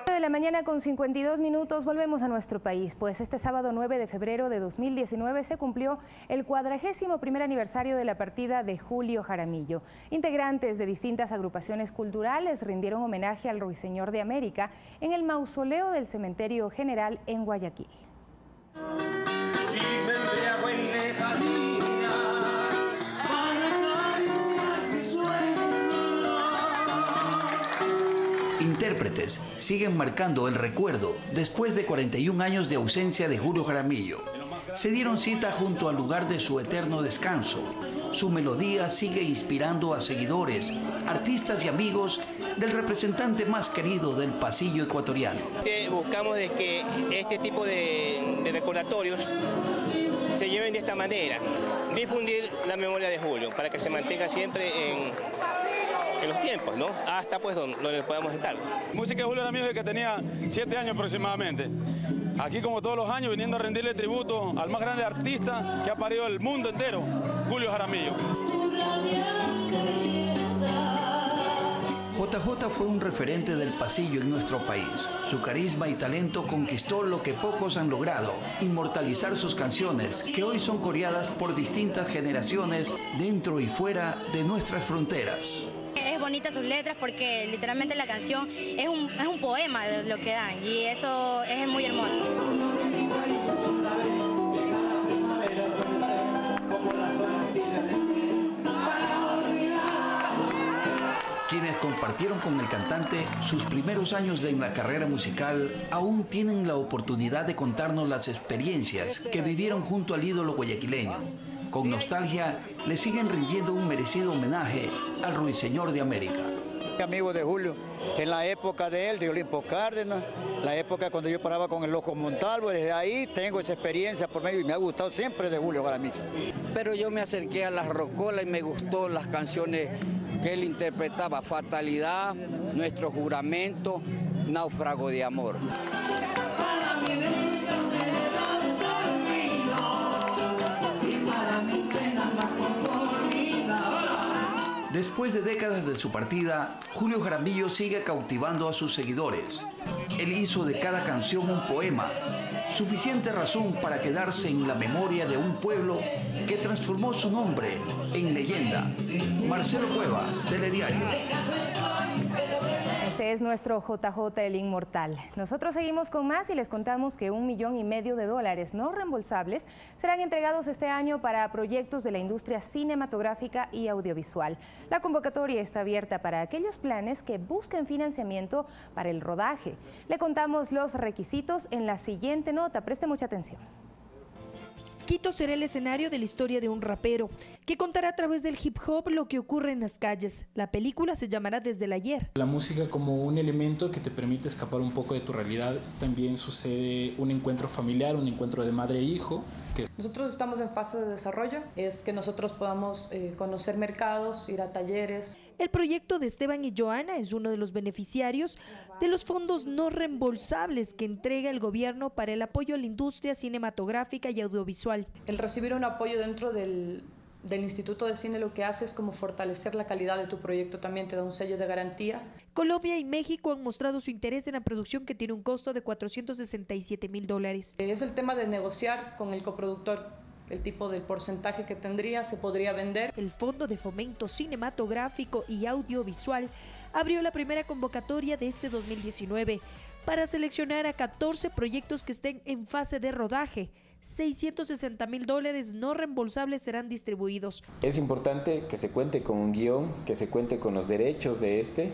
De la mañana con 52 minutos, volvemos a nuestro país, pues este sábado 9 de febrero de 2019 se cumplió el 41º aniversario de la partida de Julio Jaramillo. Integrantes de distintas agrupaciones culturales rindieron homenaje al Ruiseñor de América en el mausoleo del Cementerio General en Guayaquil. Intérpretes siguen marcando el recuerdo después de 41 años de ausencia de Julio Jaramillo. Se dieron cita junto al lugar de su eterno descanso. Su melodía sigue inspirando a seguidores, artistas y amigos del representante más querido del pasillo ecuatoriano. Buscamos de que este tipo de recordatorios se lleven de esta manera, difundir la memoria de Julio para que se mantenga siempre en los tiempos, ¿no? Hasta pues donde podamos estar. Música de Julio Jaramillo desde que tenía 7 años aproximadamente. Aquí, como todos los años, viniendo a rendirle tributo al más grande artista que ha parido el mundo entero, Julio Jaramillo. JJ fue un referente del pasillo en nuestro país. Su carisma y talento conquistó lo que pocos han logrado: inmortalizar sus canciones, que hoy son coreadas por distintas generaciones dentro y fuera de nuestras fronteras. Es bonita sus letras porque literalmente la canción es un poema de lo que dan, y eso es muy hermoso. Quienes compartieron con el cantante sus primeros años en la carrera musical aún tienen la oportunidad de contarnos las experiencias que vivieron junto al ídolo guayaquileño. Con nostalgia le siguen rindiendo un merecido homenaje al Ruiseñor de América. Amigo de Julio, en la época de él, de Olimpo Cárdenas, la época cuando yo paraba con el Loco Montalvo, desde ahí tengo esa experiencia por medio y me ha gustado siempre de Julio Jaramillo. Pero yo me acerqué a las rocolas y me gustó las canciones que él interpretaba, Fatalidad, Nuestro Juramento, Náufrago de Amor. Después de décadas de su partida, Julio Jaramillo sigue cautivando a sus seguidores. Él hizo de cada canción un poema, suficiente razón para quedarse en la memoria de un pueblo que transformó su nombre en leyenda. Marcelo Cueva, Telediario. Ese es nuestro JJ, el inmortal. Nosotros seguimos con más y les contamos que $1,5 millones de dólares no reembolsables serán entregados este año para proyectos de la industria cinematográfica y audiovisual. La convocatoria está abierta para aquellos planes que busquen financiamiento para el rodaje. Le contamos los requisitos en la siguiente nota. Preste mucha atención. Quito será el escenario de la historia de un rapero que contará a través del hip hop lo que ocurre en las calles. La película se llamará Desde el Ayer. La música como un elemento que te permite escapar un poco de tu realidad. También sucede un encuentro familiar, un encuentro de madre e hijo. Nosotros estamos en fase de desarrollo, es que nosotros podamos conocer mercados, ir a talleres. El proyecto de Esteban y Joana es uno de los beneficiarios de los fondos no reembolsables que entrega el gobierno para el apoyo a la industria cinematográfica y audiovisual. El recibir un apoyo dentro del Instituto de Cine lo que hace es como fortalecer la calidad de tu proyecto, también te da un sello de garantía. Colombia y México han mostrado su interés en la producción que tiene un costo de $467,000. Es el tema de negociar con el coproductor. El tipo del porcentaje que tendría se podría vender. El Fondo de Fomento Cinematográfico y Audiovisual abrió la primera convocatoria de este 2019 para seleccionar a 14 proyectos que estén en fase de rodaje. $660,000 no reembolsables serán distribuidos. Es importante que se cuente con un guión, que se cuente con los derechos de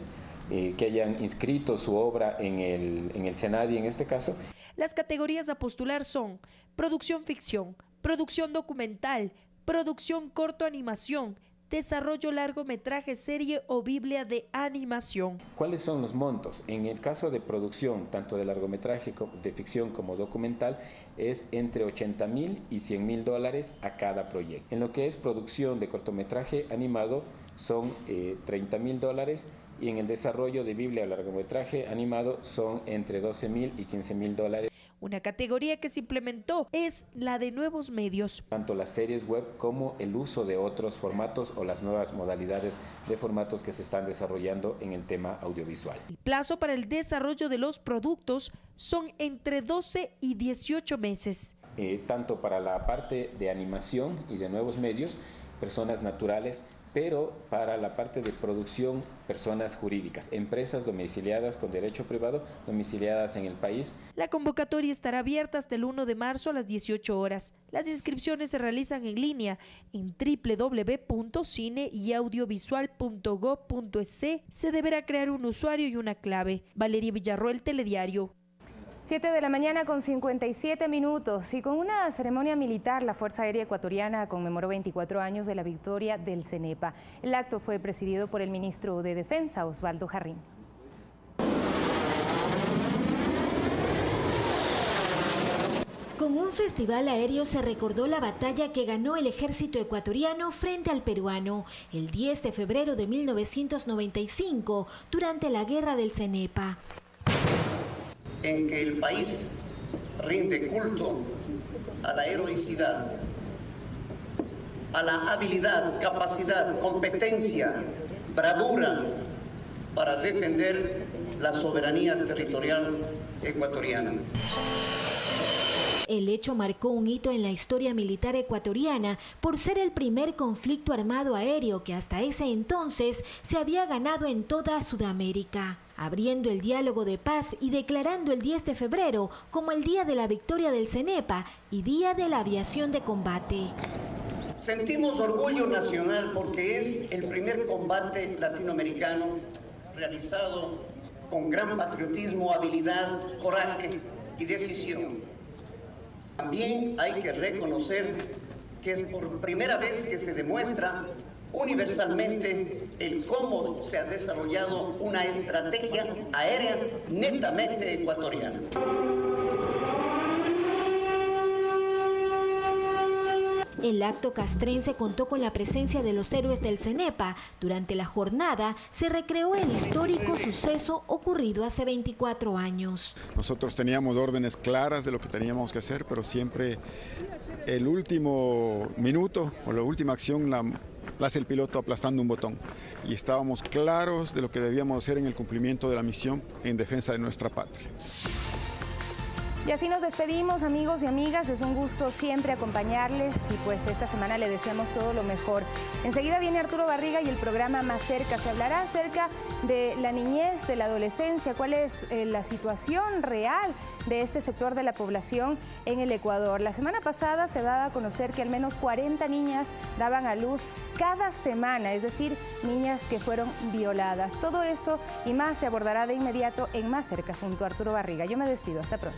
que hayan inscrito su obra en el SENADI en este caso. Las categorías a postular son producción ficción, producción documental, producción corto animación, desarrollo largometraje, serie o biblia de animación. ¿Cuáles son los montos? En el caso de producción, tanto de largometraje de ficción como documental, es entre $80,000 y $100,000 a cada proyecto. En lo que es producción de cortometraje animado son $30,000 y en el desarrollo de biblia o largometraje animado son entre $12,000 y $15,000. Una categoría que se implementó es la de nuevos medios. Tanto las series web como el uso de otros formatos o las nuevas modalidades de formatos que se están desarrollando en el tema audiovisual. El plazo para el desarrollo de los productos son entre 12 y 18 meses. Tanto para la parte de animación y de nuevos medios, personas naturales, pero para la parte de producción, personas jurídicas, empresas domiciliadas con derecho privado, domiciliadas en el país. La convocatoria estará abierta hasta el 1 de marzo a las 18 horas. Las inscripciones se realizan en línea en www.cineyaudiovisual.gov.es. Se deberá crear un usuario y una clave. Valeria Villarroel, Telediario. 7 de la mañana con 57 minutos y con una ceremonia militar, la Fuerza Aérea Ecuatoriana conmemoró 24 años de la victoria del CENEPA. El acto fue presidido por el ministro de Defensa, Osvaldo Jarrín. Con un festival aéreo se recordó la batalla que ganó el ejército ecuatoriano frente al peruano el 10 de febrero de 1995 durante la guerra del CENEPA. En que el país rinde culto a la heroicidad, a la habilidad, capacidad, competencia, bravura para defender la soberanía territorial ecuatoriana. El hecho marcó un hito en la historia militar ecuatoriana por ser el primer conflicto armado aéreo que hasta ese entonces se había ganado en toda Sudamérica, abriendo el diálogo de paz y declarando el 10 de febrero como el Día de la Victoria del CENEPA y Día de la Aviación de Combate. Sentimos orgullo nacional porque es el primer combate latinoamericano realizado con gran patriotismo, habilidad, coraje y decisión. También hay que reconocer que es por primera vez que se demuestra universalmente el cómo se ha desarrollado una estrategia aérea netamente ecuatoriana. El acto castrense contó con la presencia de los héroes del CENEPA. Durante la jornada se recreó el histórico suceso ocurrido hace 24 años. Nosotros teníamos órdenes claras de lo que teníamos que hacer, pero siempre el último minuto o la última acción la hace el piloto aplastando un botón. Y estábamos claros de lo que debíamos hacer en el cumplimiento de la misión en defensa de nuestra patria. Y así nos despedimos, amigos y amigas. Es un gusto siempre acompañarles y pues esta semana le deseamos todo lo mejor. Enseguida viene Arturo Barriga y el programa Más Cerca. Se hablará acerca de la niñez, de la adolescencia, cuál es la situación real de este sector de la población en el Ecuador. La semana pasada se daba a conocer que al menos 40 niñas daban a luz cada semana, es decir, niñas que fueron violadas. Todo eso y más se abordará de inmediato en Más Cerca junto a Arturo Barriga. Yo me despido, hasta pronto.